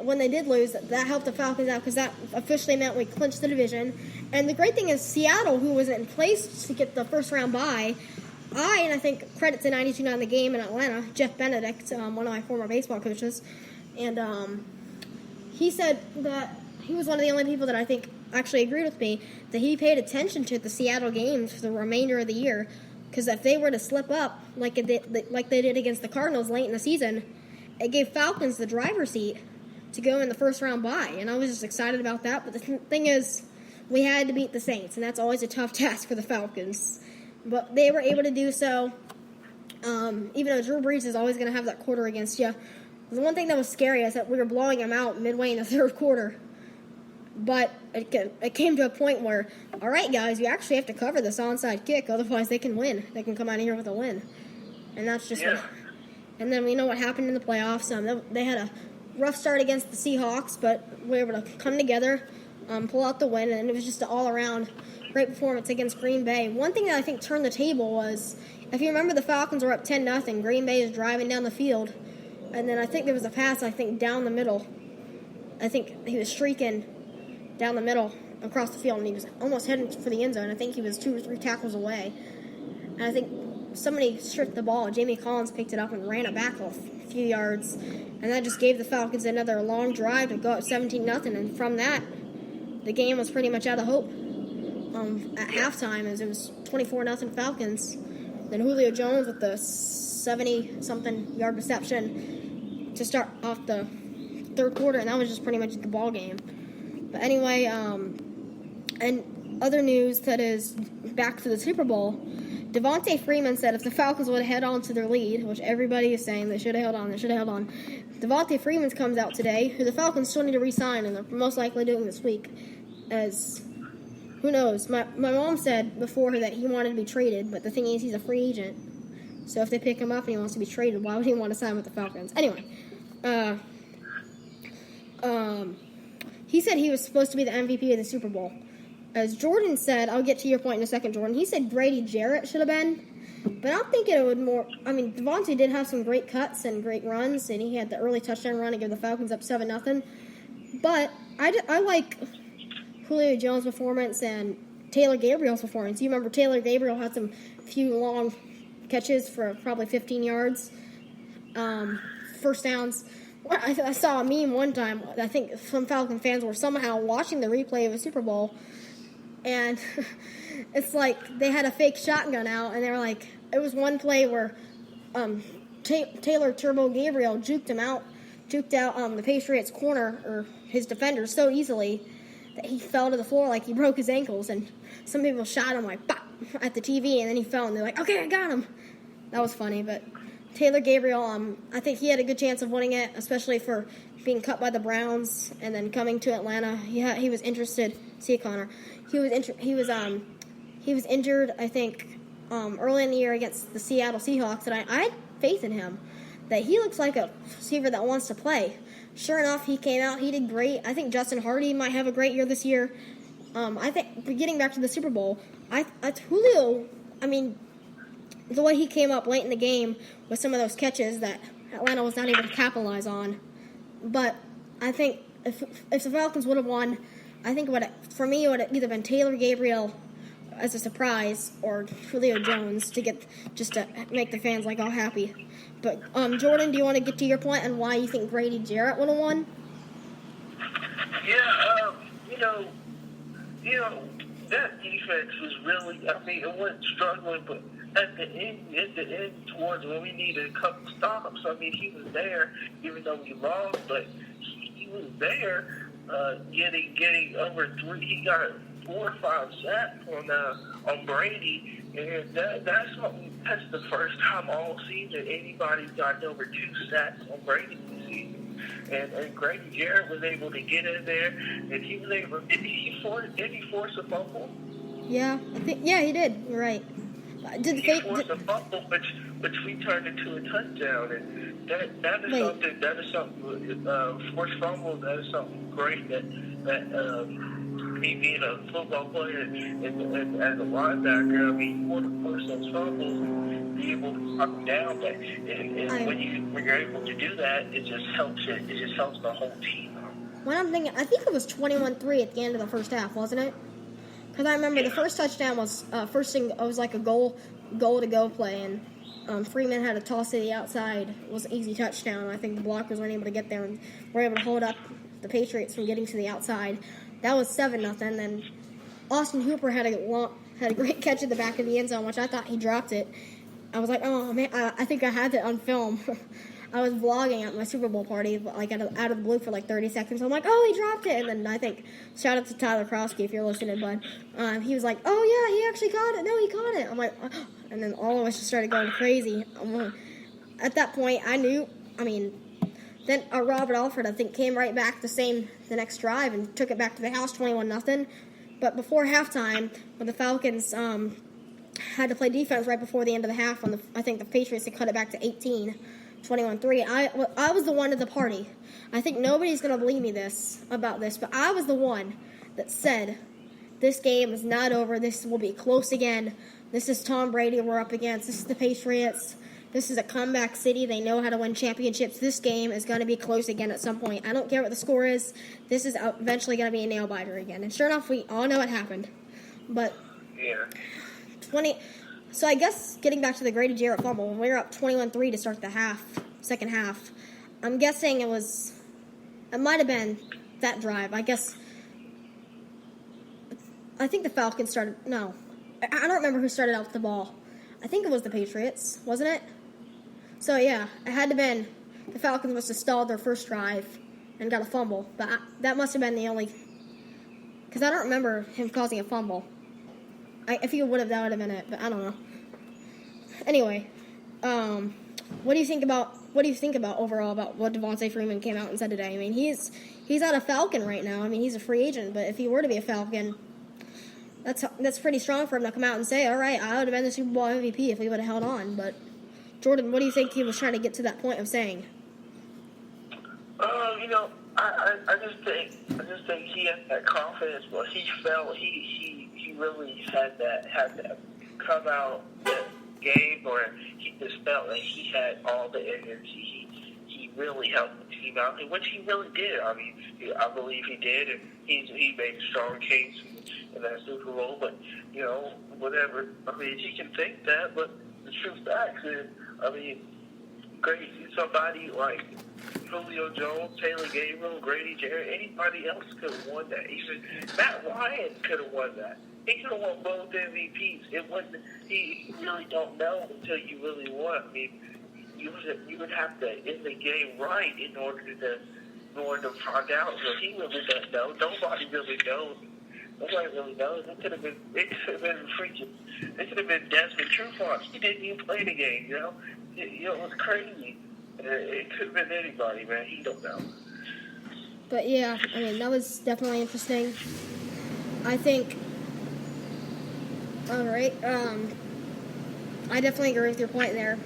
A: When they did lose, that helped the Falcons out because that officially meant we clinched the division. And the great thing is Seattle, who was in place to get the first round bye. And I think credit to 92.9 The Game in Atlanta, Jeff Benedict, one of my former baseball coaches, and he said that he was one of the only people that I think actually agreed with me that he paid attention to the Seattle games for the remainder of the year, because if they were to slip up like they did against the Cardinals late in the season, it gave Falcons the driver's seat to go in the first round bye, and I was just excited about that. But the thing is, we had to beat the Saints, and that's always a tough task for the Falcons. But they were able to do so, even though Drew Brees is always going to have that quarter against you. The one thing that was scary is that we were blowing them out midway in the third quarter. But it came to a point where, all right, guys, you actually have to cover this onside kick, otherwise they can win. They can come out of here with a win. And that's just and then we know what happened in the playoffs. They had a rough start against the Seahawks, but we were able to come together, pull out the win, and it was just an all-around great performance against Green Bay. One thing that I think turned the table was, if you remember, the Falcons were up 10-0. Green Bay is driving down the field, and then I think there was a pass, down the middle. I think he was streaking down the middle across the field, and he was almost heading for the end zone. I think he was 2 or 3 tackles away. And I think somebody stripped the ball. Jamie Collins picked it up and ran it back a few yards, and that just gave the Falcons another long drive to go up 17-0. And from that, the game was pretty much out of hope. At halftime, as it was 24-0 Falcons. Then Julio Jones with the 70-something yard reception to start off the third quarter, and that was just pretty much the ball game. But anyway, and other news that is back to the Super Bowl, Devontae Freeman said if the Falcons would have held on to their lead, which everybody is saying they should have held on, Devontae Freeman comes out today, who the Falcons still need to re-sign, and they're most likely doing this week, as who knows? My mom said before that he wanted to be traded, but the thing is he's a free agent. So if they pick him up and he wants to be traded, why would he want to sign with the Falcons? Anyway, he said he was supposed to be the MVP of the Super Bowl. As Jordan said, I'll get to your point in a second, Jordan. He said Grady Jarrett should have been, but I'm thinking it would more. I mean, Devontae did have some great cuts and great runs, and he had the early touchdown run to give the Falcons up 7-0. But I like Julio Jones' performance and Taylor Gabriel's performance. You remember Taylor Gabriel had some few long catches for probably 15 yards, first downs. I saw a meme one time. I think some Falcon fans were somehow watching the replay of a Super Bowl, and it's like they had a fake shotgun out, and they were like, it was one play where Taylor Turbo Gabriel juked out the Patriots corner or his defender so easily that he fell to the floor like he broke his ankles, and some people shot him like pop at the TV, and then he fell, and they're like, okay, I got him. That was funny, but Taylor Gabriel, I think he had a good chance of winning it, especially for being cut by the Browns and then coming to Atlanta. He was interested. See, Connor, he was injured. I think early in the year against the Seattle Seahawks, and I had faith in him that he looks like a receiver that wants to play. Sure enough, he came out. He did great. I think Justin Hardy might have a great year this year. I think getting back to the Super Bowl, Julio. I mean, the way he came up late in the game with some of those catches that Atlanta was not able to capitalize on. But I think if the Falcons would have won, I think it would have either been Taylor Gabriel as a surprise or Julio Jones just to make the fans all happy. But Jordan, do you want to get to your point on why you think Grady Jarrett would have won?
B: Yeah, that defense was really, it wasn't struggling, but at the end, towards when we needed a couple stops, he was there, even though we lost, but he was there, getting over 3. He got 4 or 5 sacks on Brady, and that's the first time all season anybody's gotten over 2 sacks on Brady this season. And Grady Jarrett was able to get in there, and he was able. Did he force a fumble?
A: Yeah, he did. You're right.
B: He forced a fumble, which we turned into a touchdown, and that is something. Forced fumble. That is something great. That me being a football player and as a linebacker, one of the first those fumbles and be able to knock them down. But when you're able to do that, it just helps the whole team.
A: When I'm thinking, I think it was 21-3 at the end of the first half, wasn't it? Because I remember the first touchdown was it was like a goal to go play, and Freeman had a toss to the outside. It was an easy touchdown. I think the blockers weren't able to get there and were able to hold up the Patriots from getting to the outside. That was 7-0. Then Austin Hooper had a great catch at the back of the end zone, which I thought he dropped it. I was like, oh man, I think I had that on film. I was vlogging at my Super Bowl party, out of the blue for 30 seconds. I'm like, oh, he dropped it. And then I think, shout out to Tyler Krosky if you're listening, bud. He was like, oh yeah, he actually caught it. No, he caught it. I'm like, oh. And then all of us just started going crazy. At that point, I knew. Then Robert Alford, I think, came right back the next drive and took it back to the house, 21-0. But before halftime, when the Falcons had to play defense right before the end of the half, I think the Patriots had cut it back to 18. 21-3. I was the one at the party. I think nobody's going to believe me about this, but I was the one that said, this game is not over. This will be close again. This is Tom Brady we're up against. This is the Patriots. This is a comeback city. They know how to win championships. This game is going to be close again at some point. I don't care what the score is. This is eventually going to be a nail-biter again. And sure enough, we all know it happened. But
B: yeah.
A: So I guess getting back to the Grady Jarrett fumble, when we were up 21-3 to start the second half, I'm guessing it might have been that drive. I think the Falcons started. No, I don't remember who started out with the ball. I think it was the Patriots, wasn't it? So yeah, it had to have been the Falcons must have stalled their first drive and got a fumble. But that must have been the only, because I don't remember him causing a fumble. If he would have, that would have been it, but I don't know. Anyway, what do you think about overall about what Devontae Freeman came out and said today? He's not a Falcon right now. He's a free agent, but if he were to be a Falcon, that's pretty strong for him to come out and say, all right, I would have been the Super Bowl MVP if we would have held on. But Jordan, what do you think he was trying to get to that point of saying?
B: I just think he had that confidence, but he felt he really had that come out that game where he just felt like he had all the energy. He really helped the team out, which he really did. I believe he did, and he made a strong case in that Super Bowl. But whatever. He can think that, but the true facts is, somebody like Julio Jones, Taylor Gabriel, Grady Jarrett, anybody else could have won that. Even Matt Ryan could have won that. He could have won both MVPs. It wasn't. You really don't know until you really won. You would have to end the game right in order to find out. So he really doesn't know. Nobody really knows. It could have been freaking. It could have been Desmond Trufant. He didn't even play the game. it was crazy. It could have been anybody, man. You don't know.
A: But yeah, I mean, that was definitely interesting. I think, alright, I definitely agree with your point there.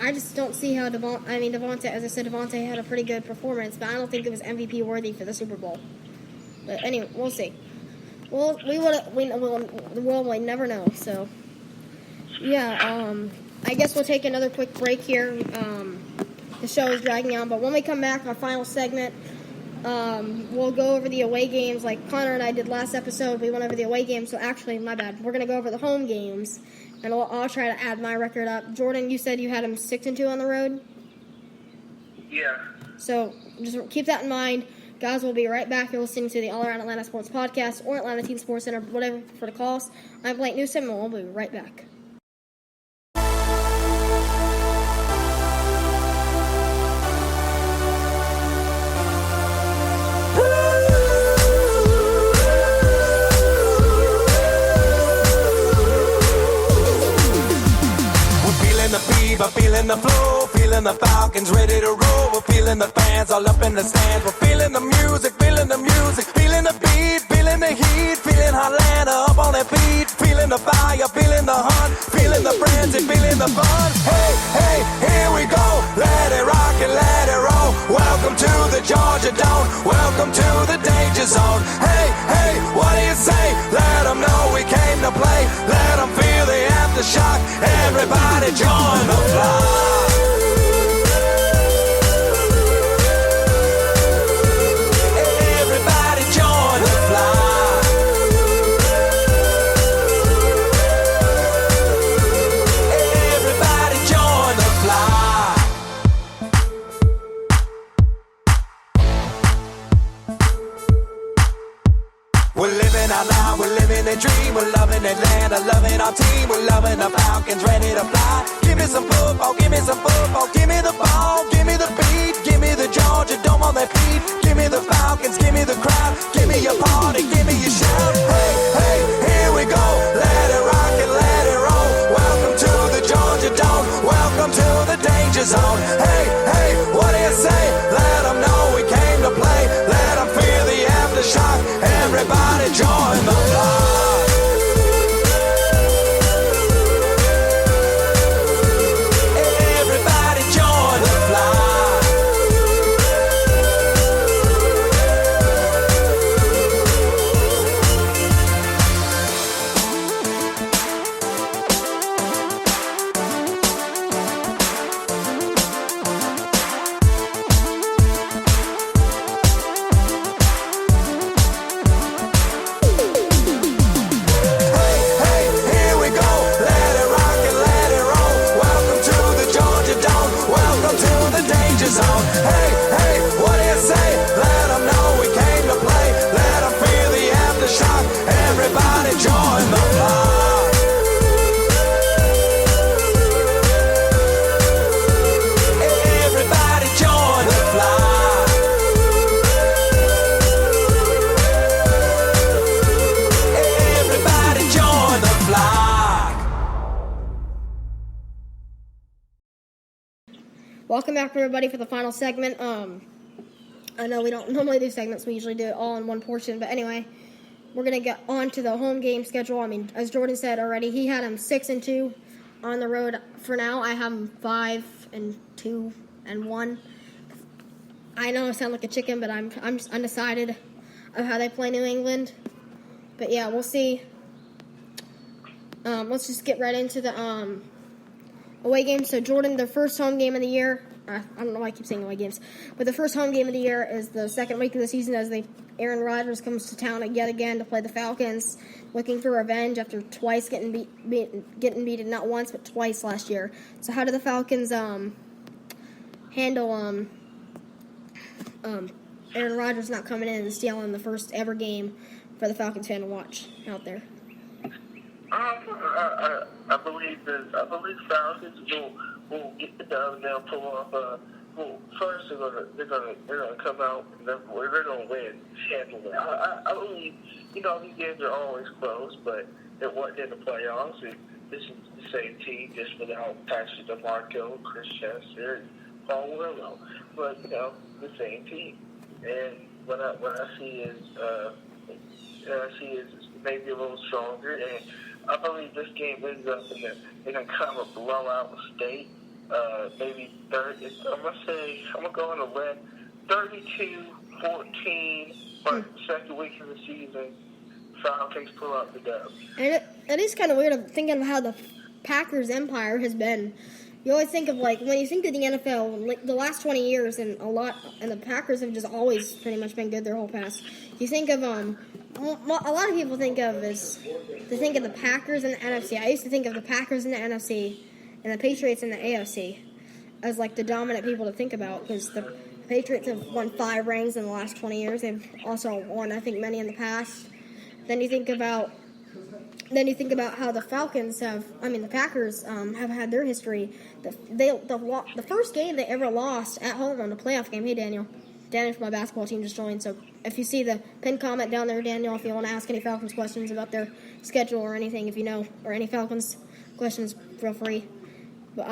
A: I just don't see how Devontae, as I said, Devontae had a pretty good performance, but I don't think it was MVP worthy for the Super Bowl. But anyway, we'll see. Well, we never know, so. Yeah, I guess we'll take another quick break here. The show is dragging on, but when we come back, our final segment, we'll go over the away games like Connor and I did last episode. We went over the away games, so actually, my bad. We're going to go over the home games, and I'll try to add my record up. Jordan, you said you had him 6-2 on the road?
B: Yeah.
A: So just keep that in mind. Guys, we'll be right back. You're listening to the All Around Atlanta Sports Podcast or Atlanta Teen Sports Center, whatever for the calls. I'm Blake Newsom, and we'll be right back.
C: We're feeling the flow, feeling the Falcons ready to roll. We're feeling the fans all up in the stands. We're feeling the music, feeling the beat, feeling the heat, feeling Atlanta up on their feet. Feeling the fire, feeling the hunt, feeling the frenzy, feeling the fun. Hey, hey, here we go. Let it rock and let it roll. Welcome to the Georgia Dome. Welcome to the danger zone. Hey, hey, what do you say? Let them know we came to play. Let them feel the aftershock. Everybody join the fly. Everybody join the fly. Everybody join the fly. We're living our life, we're living a dream. We're loving Atlanta, loving our team. We're loving the Falcons, ready to fly. Give me some football, give me some football. Give me the ball, give me the beat. Give me the Georgia Dome on their feet. Give me the Falcons, give me the crowd. Give me your party, give me your shout. Hey, hey, here we go. Let it rock and let it roll. Welcome to the Georgia Dome. Welcome to the danger zone. Hey, hey, what do you say? Let them know we came to play. Let them feel the aftershock. Everybody join the fly. Everybody join the fly.
A: Welcome back, everybody, for the final segment. I know we don't normally do segments. We usually do it all in one portion. But anyway, we're going to get on to the home game schedule. I mean, as Jordan said already, he had him 6-2 on the road. For now, I have him 5-2 and 1. I know I sound like a chicken, but I'm just undecided of how they play New England. But yeah, we'll see. Let's just get right into the away games. So Jordan, the first home game of the year, I don't know why I keep saying away games, but the first home game of the year is the second week of the season as Aaron Rodgers comes to town yet again to play the Falcons, looking for revenge after twice getting beaten, not once but twice last year. So how do the Falcons handle Aaron Rodgers not coming in and stealing the first ever game for the Falcons fan to watch out there?
B: I believe Falcons will get the dub. They'll pull off. First they're gonna come out and they're gonna win handily. I believe these games are always close, but it wasn't in the playoffs. this is the same team, just without Patrick DeMarco, Chris Chester, and Paul Willow. But, the same team. And what I see is maybe a little stronger, and I believe this game ends up in a kind of a blowout state. Maybe 30. I'm gonna go on a win, 32-14. But second week of the season, Falcons pull out the dub.
A: And it is kind of weird of thinking of how the Packers empire has been. You always think of, like, when you think of the NFL, like the last 20 years, and the Packers have just always pretty much been good their whole past. You think of a lot of people think of the Packers in the NFC. I used to think of the Packers in the NFC and the Patriots in the AFC as like the dominant people to think about, because the Patriots have won 5 rings in the last 20 years. They've also won, I think, many in the past. Then you think about how the Packers have had their history. The first game they ever lost at home on the playoff game. Hey, Daniel from my basketball team just joined. So if you see the pinned comment down there, Daniel, if you want to ask any Falcons questions about their schedule or anything, if you know, or any Falcons questions, feel free. But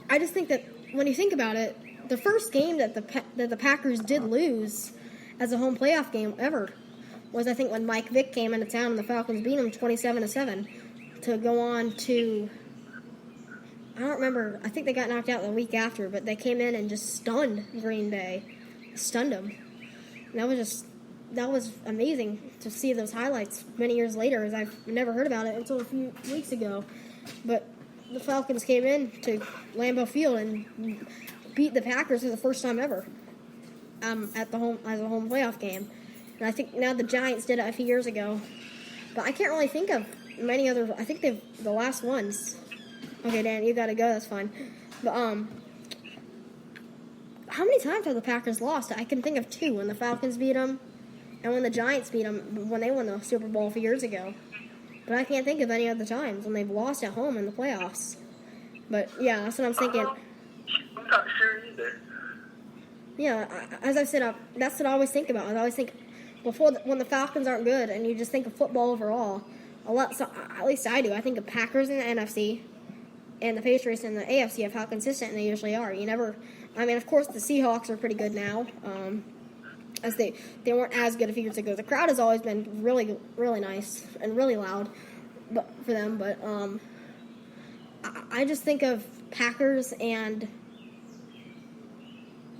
A: I just think that when you think about it, the first game that the Packers did lose as a home playoff game ever was, I think, when Mike Vick came into town and the Falcons beat him 27-7 to go on to, I don't remember, I think they got knocked out the week after, but they came in and just stunned Green Bay. Stunned them. And that was amazing to see those highlights many years later, as I've never heard about it until a few weeks ago. But the Falcons came in to Lambeau Field and beat the Packers for the first time ever as a home playoff game. And I think now the Giants did it a few years ago. But I can't really think of many other. I think the last ones. Okay, Dan, you gotta go. That's fine. But how many times have the Packers lost? I can think of 2. When the Falcons beat them, and when the Giants beat them when they won the Super Bowl a few years ago. But I can't think of any other times when they've lost at home in the playoffs. But yeah, that's what I'm thinking.
B: I'm not sure either.
A: Yeah, as I said, that's what I always think about. I always think when the Falcons aren't good, and you just think of football overall. So at least I do. I think of Packers in the NFC and the Patriots in the AFC of how consistent they usually are. Of course, the Seahawks are pretty good now, as they weren't as good a few years ago. The crowd has always been really, really nice and really loud for them. But I just think of Packers and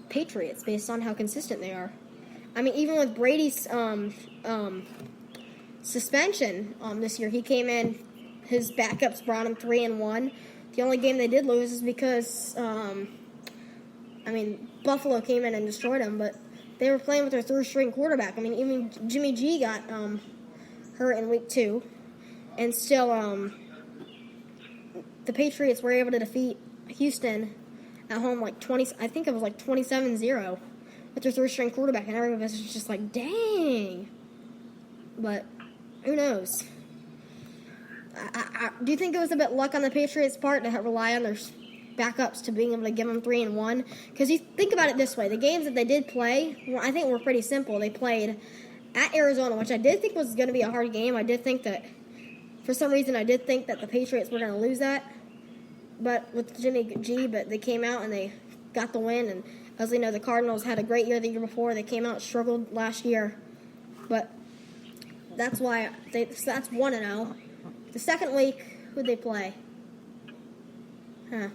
A: Patriots based on how consistent they are. Even with Brady's suspension this year, he came in, his backups brought him 3-1. The only game they did lose is because, Buffalo came in and destroyed them, but they were playing with their third-string quarterback. Even Jimmy G got hurt in week 2, and still the Patriots were able to defeat Houston at home I think it was 27-0 with their third-string quarterback, and everybody was just like, dang. But who knows? Do you think it was a bit luck on the Patriots' part to rely on their backups to being able to give them 3-1? Because you think about it this way, the games that they did play, I think were pretty simple. They played at Arizona, which I did think was going to be a hard game. I did think that, for some reason, the Patriots were going to lose that. But with Jimmy G, but they came out and they got the win. And as we know, the Cardinals had a great year the year before. They came out and struggled last year. But that's why that's 1-0. The second week, who'd they play? I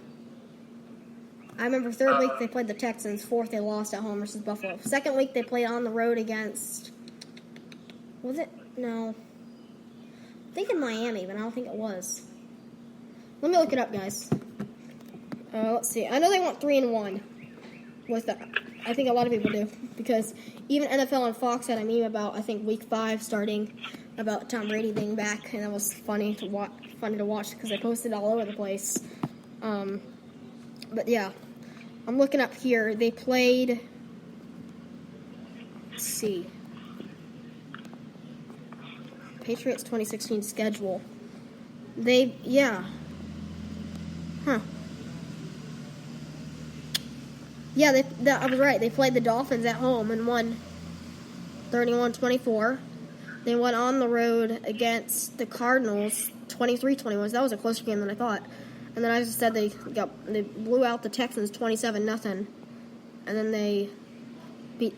A: remember third week they played the Texans. Fourth, they lost at home versus Buffalo. Second week, they played on the road against... Was it? No. I'm thinking Miami, but I don't think it was. Let me look it up, guys. Let's see. I know they went 3-1. I think a lot of people do. Because even NFL and Fox had a meme about, I think, week 5 starting, about Tom Brady being back. And that was funny to watch because they posted all over the place. But yeah. I'm looking up here. They played... Let's see. Patriots 2016 schedule. Yeah, I was right. They played the Dolphins at home and won 31-24. They went on the road against the Cardinals 23-21. That was a closer game than I thought. And then I just said they blew out the Texans 27-0, and then they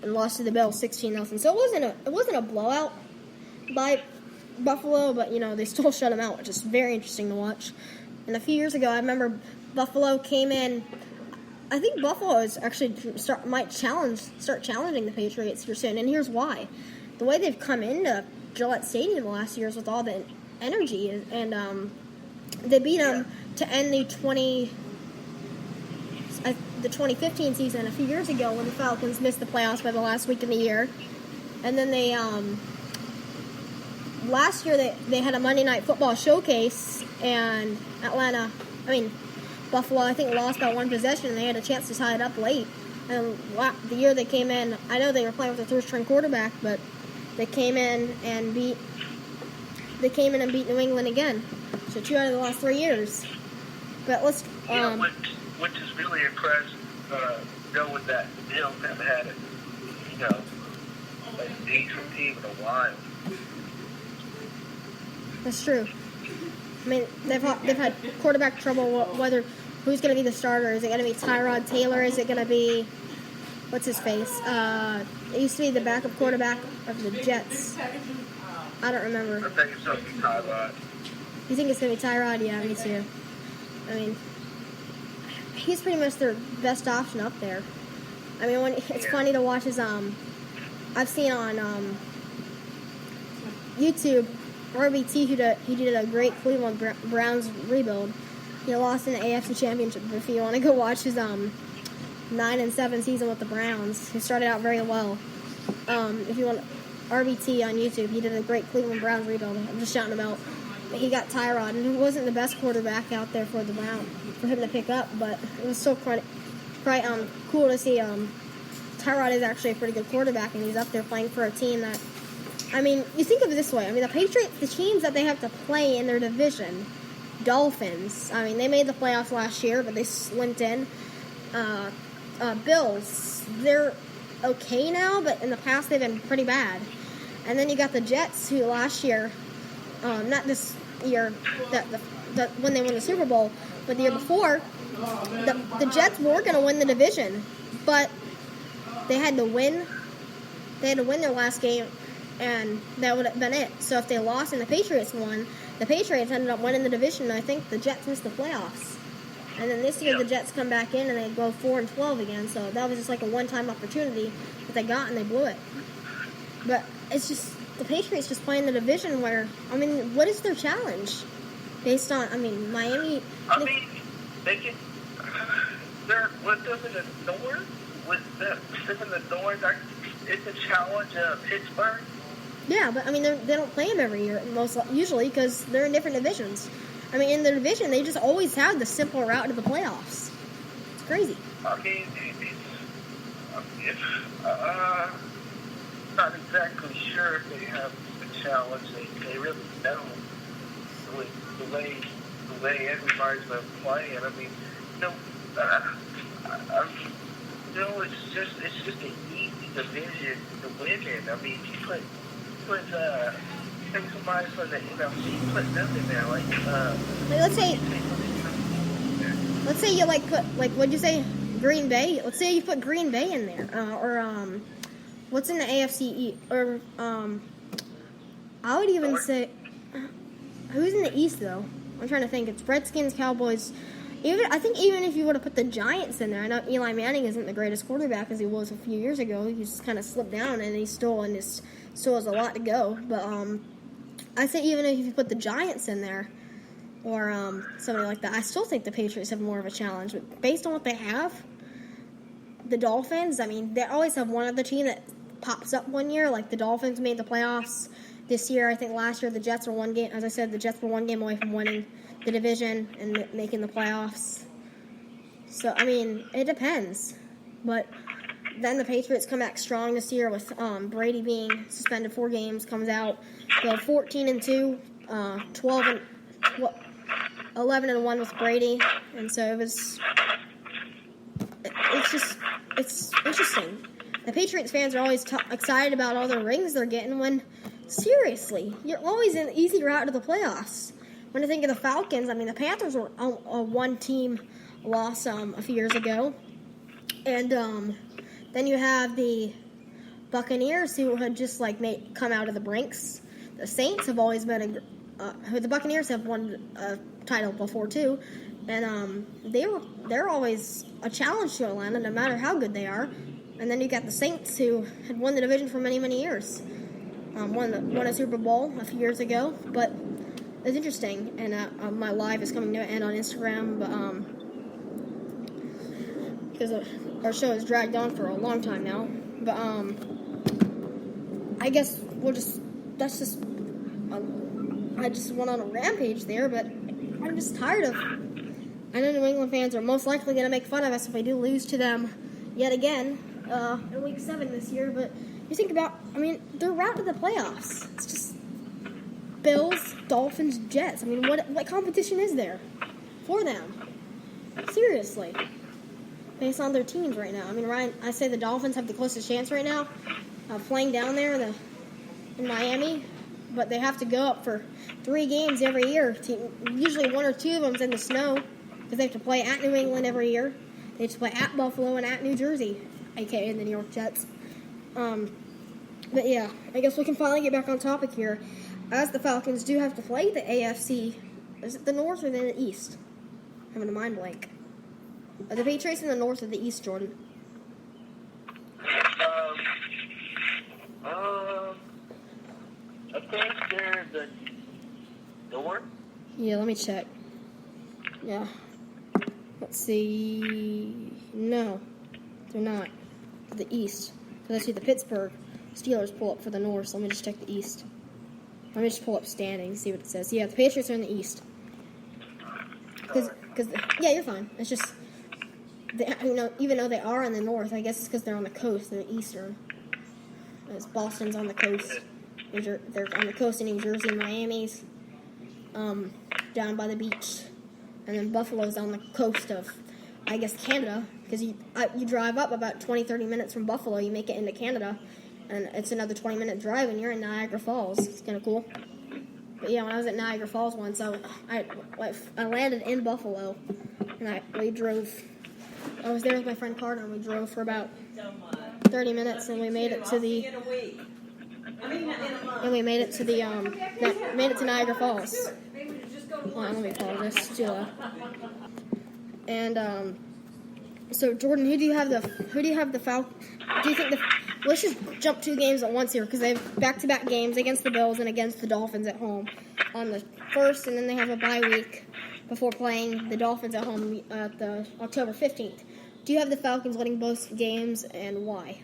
A: lost to the Bills 16-0. So it wasn't a blowout by Buffalo, but they still shut them out, which is very interesting to watch. And a few years ago, I remember Buffalo came in. I think Buffalo is actually might start challenging the Patriots here soon, and here's why: the way they've come into Gillette Stadium the last years with all the energy, and they beat them to end the 2015 season a few years ago when the Falcons missed the playoffs by the last week of the year, and then they last year they had a Monday Night Football showcase, and Buffalo I think lost by one possession, and they had a chance to tie it up late. And the year they came in, I know they were playing with a third-string quarterback, but they came in and beat New England again. So 2 out of the last 3 years. But let's.
B: Which is really impressive, knowing that the Bills have had an decent team in a while.
A: That's true. I mean, they've had quarterback trouble. Whether who's going to be the starter? Is it going to be Tyrod Taylor? Is it going to be what's his face? It used to be the backup quarterback of the Jets. I don't remember.
B: I think it's going to be Tyrod.
A: You think it's going to be Tyrod? Yeah, me too. I mean, he's pretty much their best option up there. I mean, it's funny to watch his I've seen on YouTube RBT he did a great Cleveland Browns rebuild. He lost in the AFC Championship. If you want to go watch his 9-7 season with the Browns, he started out very well. If you want RBT on YouTube, he did a great Cleveland Browns rebuild. I'm just shouting about. He got Tyrod, and he wasn't the best quarterback out there for the Browns for him to pick up, but it was still quite cool to see. Tyrod is actually a pretty good quarterback, and he's up there playing for a team that. I mean, you think of it this way. I mean, the Patriots, the teams that they have to play in their division, Dolphins. I mean, they made the playoffs last year, but they slipped in. Bills, they're okay now, but in the past they've been pretty bad. And then you got the Jets, who last year, not this year, when they won the Super Bowl, but the year before, the Jets were going to win the division, but they had to win. They had to win their last game, and that would have been it. So if they lost and the Patriots won, the Patriots ended up winning the division, and I think the Jets missed the playoffs. And then this year the Jets come back in and they go 4-12 again. So that was just like a one-time opportunity that they got and they blew it. But it's just the Patriots just playing the division where, I mean, what is their challenge? Based on, I mean, Miami.
B: I mean, they can. They're with them in the North. With them in the North, it's a challenge of Pittsburgh.
A: Yeah, but I mean, they don't play them every year, usually, because they're in different divisions. I mean, in the division, they just always have the simple route to the playoffs. It's crazy.
B: I mean, not exactly sure if they have a challenge. They really don't. With the way everybody's been playing. I mean, it's just an easy division to win in. I mean, you put somebody from the NFC, put them in there, like let's say you put what'd you say, Green Bay? Let's say you put Green Bay in there, or what's in the AFC or I would even say who's in the East though? I'm trying to think. It's Redskins, Cowboys. I think even if you would have put the Giants in there, I know Eli Manning isn't the greatest quarterback as he was a few years ago. He's kind of slipped down, and he still has a lot to go. But I say even if you put the Giants in there, or somebody like that, I still think the Patriots have more of a challenge. But based on what they have, the Dolphins, I mean, they always have one other team that pops up one year. Like the Dolphins made the playoffs this year. I think last year the Jets were one game. As I said, the Jets were one game away from winning the division and making the playoffs. So, I mean, it depends. But then the Patriots come back strong this year with Brady being suspended 4 games, comes out, go 14-2, 11-1 with Brady. And so it's interesting. The Patriots fans are always excited about all the rings they're getting when, seriously, you're always in the easy route to the playoffs.
A: when I think of the Falcons, I mean, the Panthers were a one-team loss a few years ago. And then you have the Buccaneers, who had just come out of the brinks. The Saints have always been the Buccaneers have won a title before too, and they're always a challenge to Atlanta, no matter how good they are. And then you got the Saints, who had won the division for many, many years. Won a Super Bowl a few years ago, but it's interesting. And my live is coming to an end on Instagram, but because our show has dragged on for a long time now. But I guess I just went on a rampage there, but I'm just tired of. I know New England fans are most likely going to make fun of us if we do lose to them yet again in Week 7 this year. But you think about, their route to the playoffs. It's just Bills, Dolphins, Jets. What competition is there for them? Seriously. Based on their teams right now. Ryan, I say the Dolphins have the closest chance right now of playing down there in Miami, but they have to go up for 3 games every year. Usually 1 or 2 of them's in the snow, because they have to play at New England every year. They have to play at Buffalo and at New Jersey, a.k.a. the New York Jets. But yeah, I guess we can finally get back on topic here, as the Falcons do have to play the AFC. Is it the North or the East? I'm having a mind blank. Are the Patriots in the North or the East, Jordan?
B: I think they're the North. Yeah,
A: let me check. Yeah. Let's see. No, they're not. The East. Because I see the Pittsburgh Steelers pull up for the North, so let me just check the East. Let me just pull up standings, see what it says. Yeah, the Patriots are in the East. Yeah, you're fine. It's just, even though they are in the North, I guess it's because they're on the coast, they're Eastern. As Boston's on the coast. They're on the coast in New Jersey and Miami's down by the beach. And then Buffalo's on the coast of, I guess, Canada. Because you drive up about 20-30 minutes from Buffalo, you make it into Canada. And it's another 20-minute drive, and you're in Niagara Falls. It's kind of cool. But yeah, when I was at Niagara Falls once, I landed in Buffalo. And we drove. I was there with my friend Carter, and we drove for about 30 minutes, and we made it to the. And we made it to the made it to Niagara Falls. Hold on, let me pause this. And so Jordan, who do you have the Falcons? Do you think let's just jump 2 games at once here, because they have back-to-back games against the Bills and against the Dolphins at home on the 1st, and then they have a bye week before playing the Dolphins at home at the October 15th. Do you have the Falcons winning both games, and why?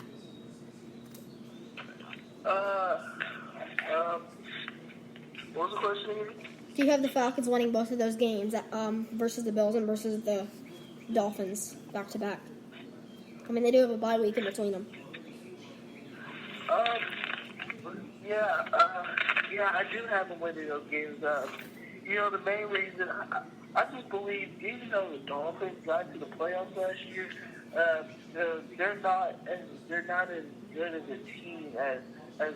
B: What was the question again?
A: Do you have the Falcons winning both of those games versus the Bills and versus the Dolphins back-to-back? They do have a bye week in between them.
B: Yeah, I do have them winning those games. The main reason, I just believe, even though the Dolphins got to the playoffs last year, they're not as good as a team as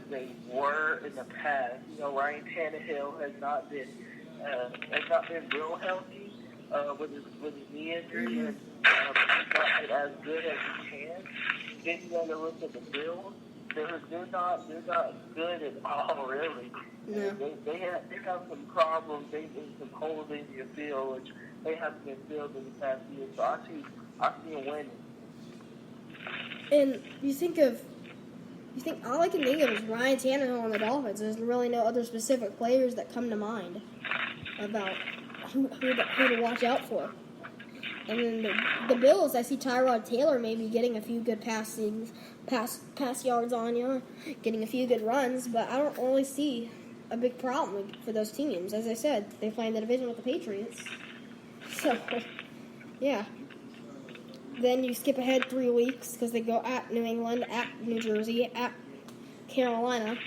B: they were in the past. Ryan Tannehill has not been real healthy with his knee injury, and he's not been as good as he can. Then you got to look at the Bills. They're not good at all, really.
A: Yeah.
B: They have some problems. They have some holes in your field, which they haven't been filled in the past year. So I see them winning.
A: And all I can think of is Ryan Tannehill on the Dolphins. There's really no other specific players that come to mind about who to watch out for. And then the Bills, I see Tyrod Taylor maybe getting a few good pass yards on you, getting a few good runs, but I don't really see a big problem for those teams. As I said, they play in the division with the Patriots. So, yeah. Then you skip ahead 3 weeks because they go at New England, at New Jersey, at Carolina,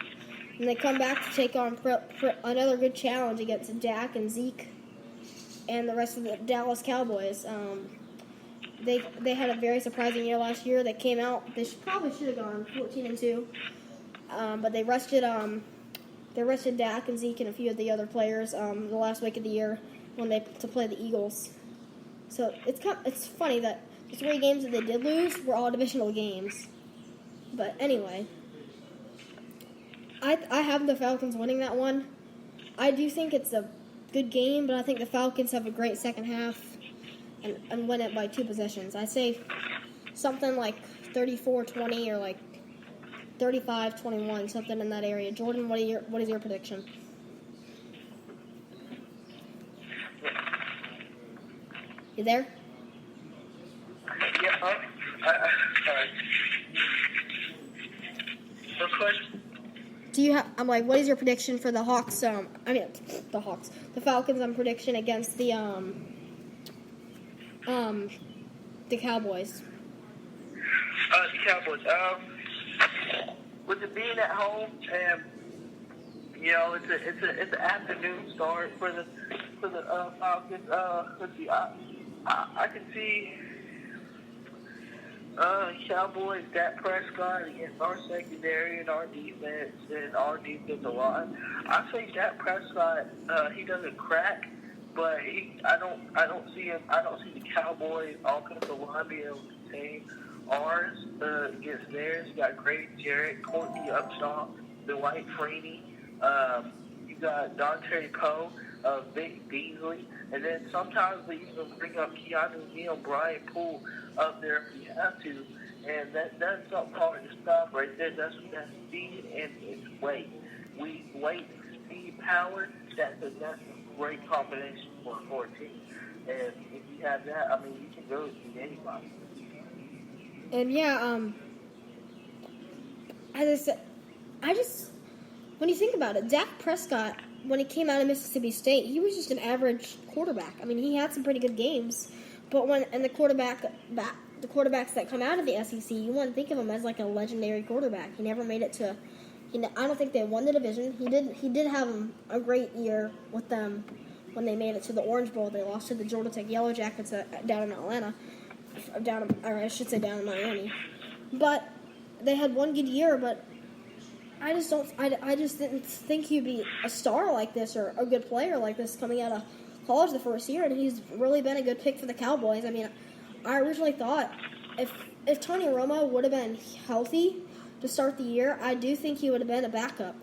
A: and they come back to take on another good challenge against Dak and Zeke and the rest of the Dallas Cowboys. They had a very surprising year last year. They came out. They probably should have gone 14-2, but they rested they rested Dak and Zeke and a few of the other players the last week of the year to play the Eagles. So it's funny that the 3 games that they did lose were all divisional games. But anyway, I have the Falcons winning that one. I do think it's a good game, but I think the Falcons have a great second half and win it by 2 possessions. I say something like 34-20 or like 35-21, something in that area. Jordan, what is your prediction? You there?
B: Yeah, sorry. First question?
A: What is your prediction for the Hawks? The Falcons. Prediction against the Cowboys.
B: The Cowboys. With it being at home, and it's an afternoon start for the Falcons. Let's see, I can see Cowboys, Dak Prescott against our secondary and our defense and our defensive line. I say Dak Prescott, he doesn't crack, but I don't see the Cowboys offensive line being able to contain ours against theirs. You got Grady Jarrett, Courtney Upshaw, Dwight Freeney. You got Dante Poe, Vic Beasley, and then sometimes we even bring up Keanu Neal, Brian Poole up there if we have to, and that's something hard to stop right there. That's speed and it's weight. Weight, speed, power. That's a great combination for a team. And if you have that, I mean, you can go beat anybody.
A: And as I said, when you think about it, Dak Prescott, when he came out of Mississippi State, he was just an average quarterback. I mean, he had some pretty good games, but the quarterbacks that come out of the SEC, you wouldn't think of him as like a legendary quarterback. He never made it to. I don't think they won the division. He did have a great year with them when they made it to the Orange Bowl. They lost to the Georgia Tech Yellow Jackets down in Atlanta, down in Miami. But they had one good year, but I just didn't think he'd be a star like this or a good player like this coming out of college the first year, and he's really been a good pick for the Cowboys. I mean, I originally thought if Tony Romo would have been healthy to start the year, I do think he would have been a backup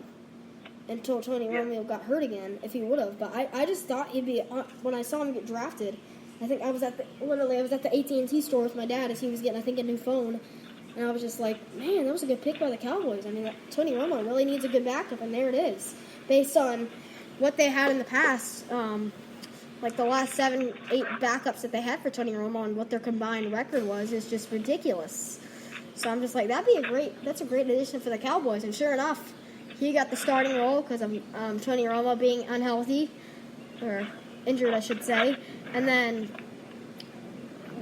A: until Tony Romo got hurt again, if he would have. But I just thought he'd be, when I saw him get drafted, I think I was at the AT&T store with my dad as he was getting, I think, a new phone. And I was just like, man, that was a good pick by the Cowboys. I mean, Tony Romo really needs a good backup, and there it is. Based on what they had in the past, like the last 7-8 backups that they had for Tony Romo and what their combined record was is just ridiculous. So I'm just like, that's a great addition for the Cowboys. And sure enough, he got the starting role because of Tony Romo being unhealthy, or injured, I should say. And then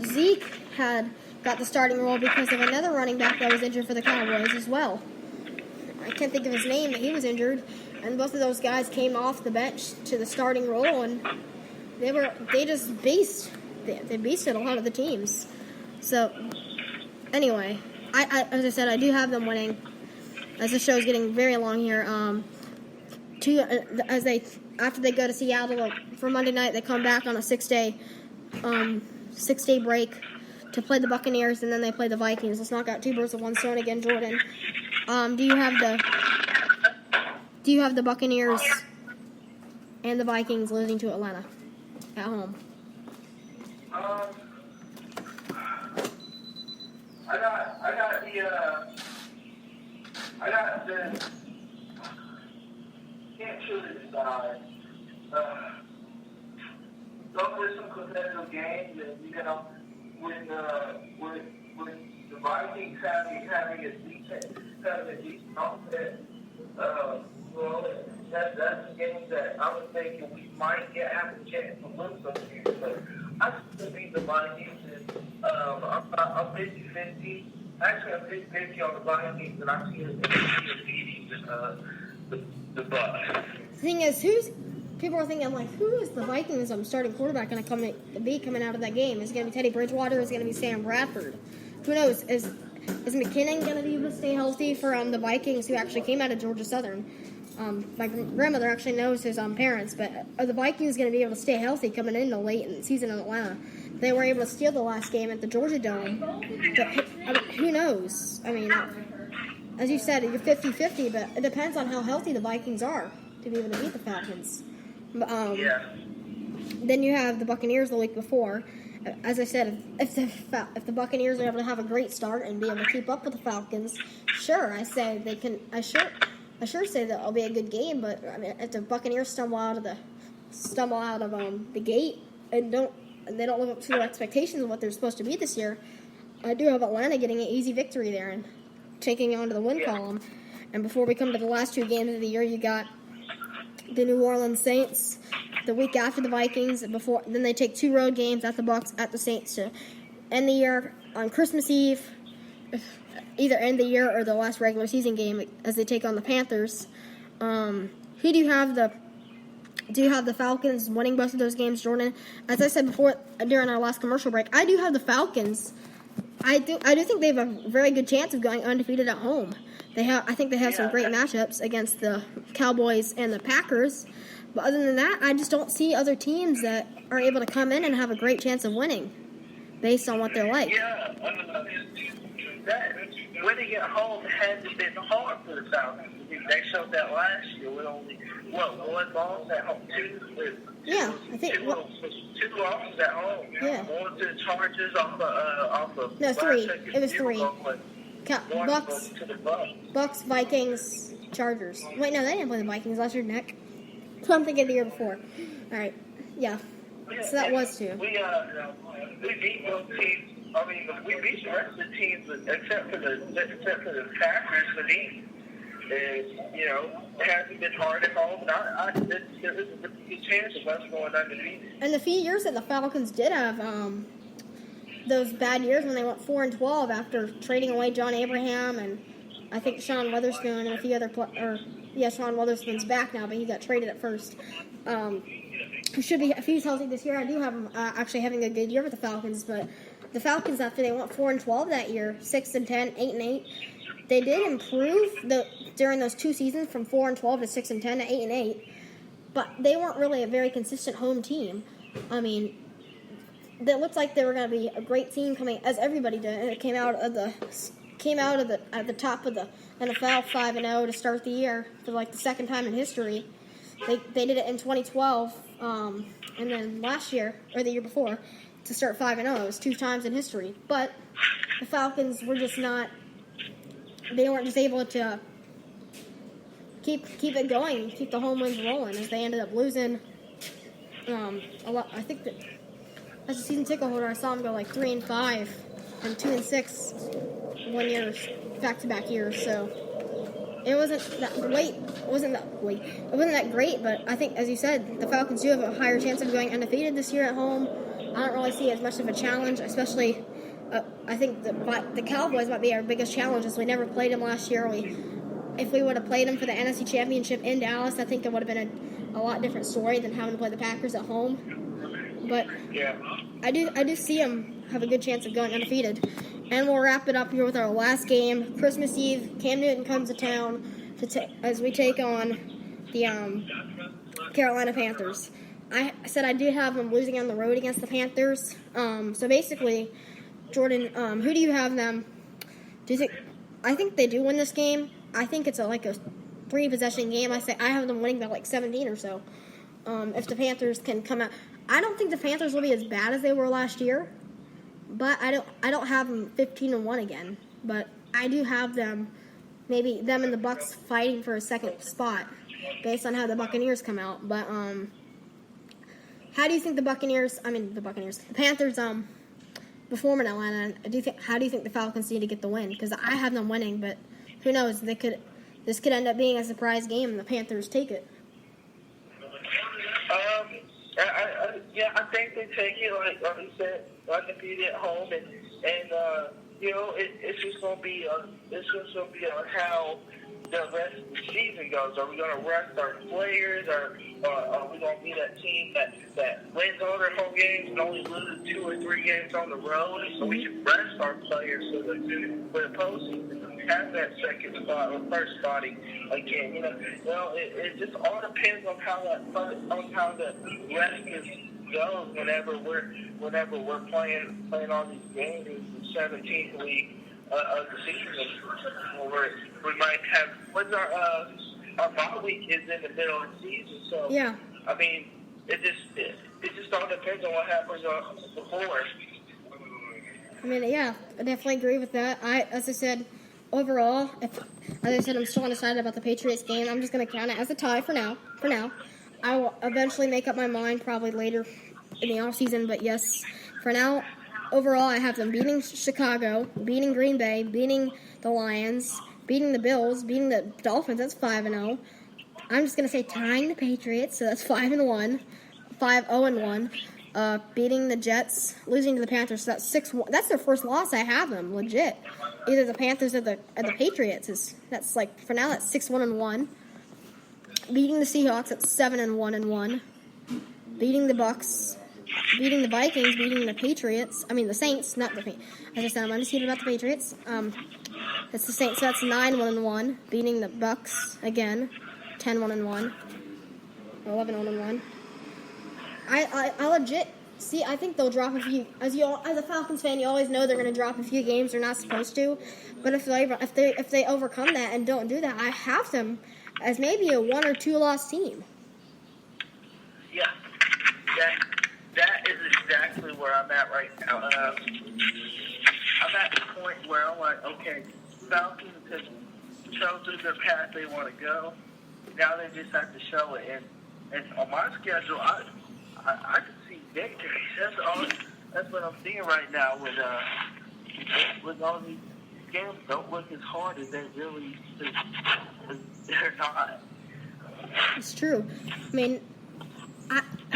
A: Zeke got the starting role because of another running back that was injured for the Cowboys as well. I can't think of his name, but he was injured. And both of those guys came off the bench to the starting role, and they just beasted a lot of the teams. So anyway, I as I said, I do have them winning. As the show's getting very long here, after they go to Seattle for Monday night, they come back on a 6-day break to play the Buccaneers, and then they play the Vikings. Let's knock out 2 birds with 1 stone again, Jordan. Do you have the Buccaneers and the Vikings losing to Atlanta at home?
B: I got the can't choose this side. Don't listen to competitive games, and when the Vikings having a decent offense, that's a game that I was thinking we might have a chance to lose some here. So I still beat the Vikings, and I'm 50-50. Actually, I'm 50-50 on the Vikings, and I see it beating the Bucs.
A: The thing is, people are thinking, like, who is the Vikings starting quarterback going to be coming out of that game? Is it going to be Teddy Bridgewater? Is it going to be Sam Bradford? Who knows? Is McKinnon going to be able to stay healthy for the Vikings, who actually came out of Georgia Southern? My grandmother actually knows his parents, but are the Vikings going to be able to stay healthy coming into late in the season in Atlanta? They were able to steal the last game at the Georgia Dome, but who knows? I mean, as you said, you're 50-50, but it depends on how healthy the Vikings are to be able to beat the Falcons. Then you have the Buccaneers the week before. As I said, if the Buccaneers are able to have a great start and be able to keep up with the Falcons, sure, I say they can. I sure say that it'll be a good game. But I mean, if the Buccaneers stumble out of the gate and they don't live up to their expectations of what they're supposed to be this year, I do have Atlanta getting an easy victory there and taking on to the win column. And before we come to the last two games of the year, you got the New Orleans Saints the week after the Vikings. Then they take two road games at the Bucs, at the Saints to end the year on Christmas Eve. Either end the year or the last regular season game as they take on the Panthers. Who do you have the Falcons winning both of those games, Jordan? As I said before during our last commercial break, I do have the Falcons. I do think they have a very good chance of going undefeated at home. I think they have some great matchups against the Cowboys and the Packers. But other than that, I just don't see other teams that are able to come in and have a great chance of winning based on what they're like.
B: Yeah, winning at home hasn't been hard for the Falcons. They showed that last year with only, one loss at home, two losses at home.
A: Yeah.
B: One to the Chargers off of
A: No, three. It was three.
B: Bucks,
A: Bucks, Vikings, Chargers. Wait, no, they didn't play the Vikings last year, Nick. So I'm thinking the year before. All right. Yeah. So that was two.
B: We beat those teams. I mean, we beat the rest of the teams except for the Packers. The East. It hasn't been hard at home, but there is a good chance of us going undefeated.
A: And the few years that the Falcons did have those bad years when they went 4-12 after trading away John Abraham and I think Sean Witherspoon and a few other Sean Witherspoon's back now, but he got traded at first. If he's healthy this year, I do have him actually having a good year with the Falcons. But the Falcons, after they went 4-12 that year, 6-10, 8-8, they did improve during those two seasons from 4-12 to 6-10 to 8-8. But they weren't really a very consistent home team. I mean, it looked like they were going to be a great team coming, as everybody did, and it came out at the top of the NFL 5-0 to start the year for like the second time in history. They did it in 2012, and then last year or the year before to start 5-0. It was two times in history, but the Falcons were just not. They weren't just able to keep it going, keep the home wins rolling, as they ended up losing a lot. I think that as a season ticket holder, I saw them go like 3-5 and 2-6 1 year, back-to-back years. So it wasn't that great. It wasn't that great. But I think, as you said, the Falcons do have a higher chance of going undefeated this year at home. I don't really see as much of a challenge, especially. I think the Cowboys might be our biggest challenge, as we never played them last year. If we would have played them for the NFC Championship in Dallas, I think it would have been a lot different story than having to play the Packers at home. But I do see them have a good chance of going undefeated. And we'll wrap it up here with our last game, Christmas Eve. Cam Newton comes to town as we take on the Carolina Panthers. I said I did have them losing on the road against the Panthers. So basically, Jordan, who do you have them? I think they do win this game. I think it's a 3-possession game. I have them winning by like 17 or so. If the Panthers can come out, I don't think the Panthers will be as bad as they were last year. But I don't have them 15-1 again. But I do have them, maybe them and the Bucs fighting for a second spot, based on how the Buccaneers come out. But how do you think the Panthers perform in Atlanta? How do you think the Falcons need to get the win? Because I have them winning, but who knows? This could end up being a surprise game, and the Panthers take it.
B: I think they take it, like you said, undefeated at home, and it's just gonna be on how the rest of the season goes. Are we gonna rest our players, or are we gonna be that team that wins all their home games and only loses 2 or 3 games on the road, so we can rest our players for the postseason? have that second spot or first spotting again. It just all depends on how the rest goes whenever we're playing all these games in the 17th week of the season. We might have our bye week is in the middle of the season, so
A: yeah.
B: I mean, it just all depends on what happens before.
A: I mean, yeah, I definitely agree with that. As I said, overall, I'm still undecided about the Patriots game. I'm just going to count it as a tie for now. I will eventually make up my mind probably later in the offseason, but yes, for now, overall, I have them beating Chicago, beating Green Bay, beating the Lions, beating the Bills, beating the Dolphins. That's 5-0. I'm just going to say tying the Patriots, so that's 5-1, 5-0-1. Beating the Jets, losing to the Panthers, so that's 6-1. That's their first loss. I have them legit. Either the Panthers or the Patriots. That's like for now. That's 6-1-1. Beating the Seahawks, that's 7-1-1. Beating the Bucks, beating the Vikings, beating the Patriots. I mean the Saints, not the Patriots. As I said, I'm undisputed about the Patriots. That's the Saints. So that's 9-1-1. Beating the Bucks again, 10-1-1, 11-1-1. I legit see. I think they'll drop a few. As a Falcons fan, you always know they're going to drop a few games they're not supposed to. But if they overcome that and don't do that, I have them as maybe a 1 or 2 loss team.
B: Yeah, that is exactly where I'm at right now. I'm at the point where I'm like, okay, Falcons have chosen their path they want to go. Now they just have to show it. And on my schedule, I can see victory. That's what I'm seeing right now with all these games don't look as hard as they're not.
A: It's true. I mean,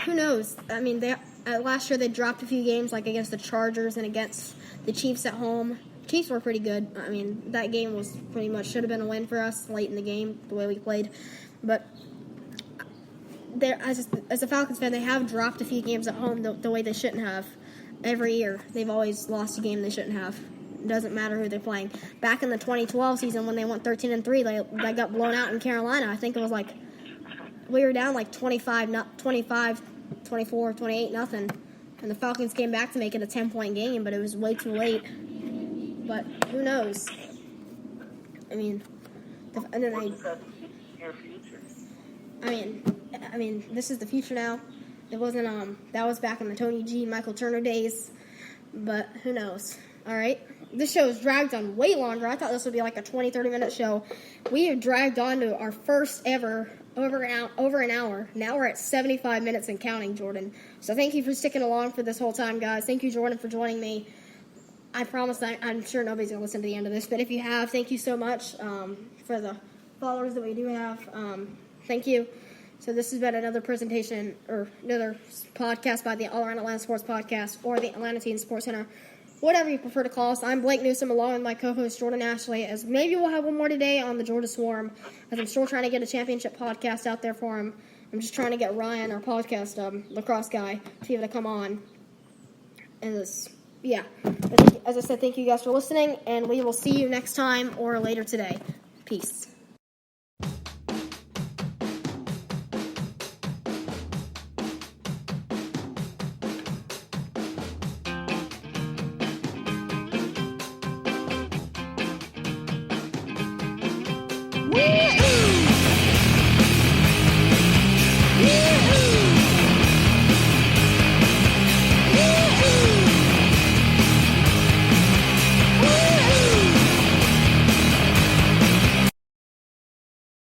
A: who knows? I mean, last year they dropped a few games, like against the Chargers and against the Chiefs at home. Chiefs were pretty good. I mean, that game was pretty much should have been a win for us late in the game, the way we played. But as a Falcons fan, they have dropped a few games at home the way they shouldn't have. Every year, they've always lost a game they shouldn't have. It doesn't matter who they're playing. Back in the 2012 season, when they went 13-3, they got blown out in Carolina. I think it was like we were down like 25, 24, 28, nothing. And the Falcons came back to make it a 10-point game, but it was way too late. But who knows? I mean, and then I mean, this is the future now. It wasn't, that was back in the Tony G, Michael Turner days. But who knows? All right. This show is dragged on way longer. I thought this would be like a 20, 30-minute show. We have dragged on to our first ever over an hour. Now we're at 75 minutes and counting, Jordan. So thank you for sticking along for this whole time, guys. Thank you, Jordan, for joining me. I promise I'm sure nobody's going to listen to the end of this. But if you have, thank you so much for the followers that we do have. Thank you. So this has been another presentation or another podcast by the All Around Atlanta Sports Podcast or the Atlanta Teen Sports Center, whatever you prefer to call us. I'm Blake Newsom along with my co-host Jordan Ashley, as maybe we'll have one more today on the Georgia Swarm, as I'm still trying to get a championship podcast out there for him. I'm just trying to get Ryan, our podcast lacrosse guy, to be able to come on. And this, yeah. As I said, thank you guys for listening, and we will see you next time or later today. Peace.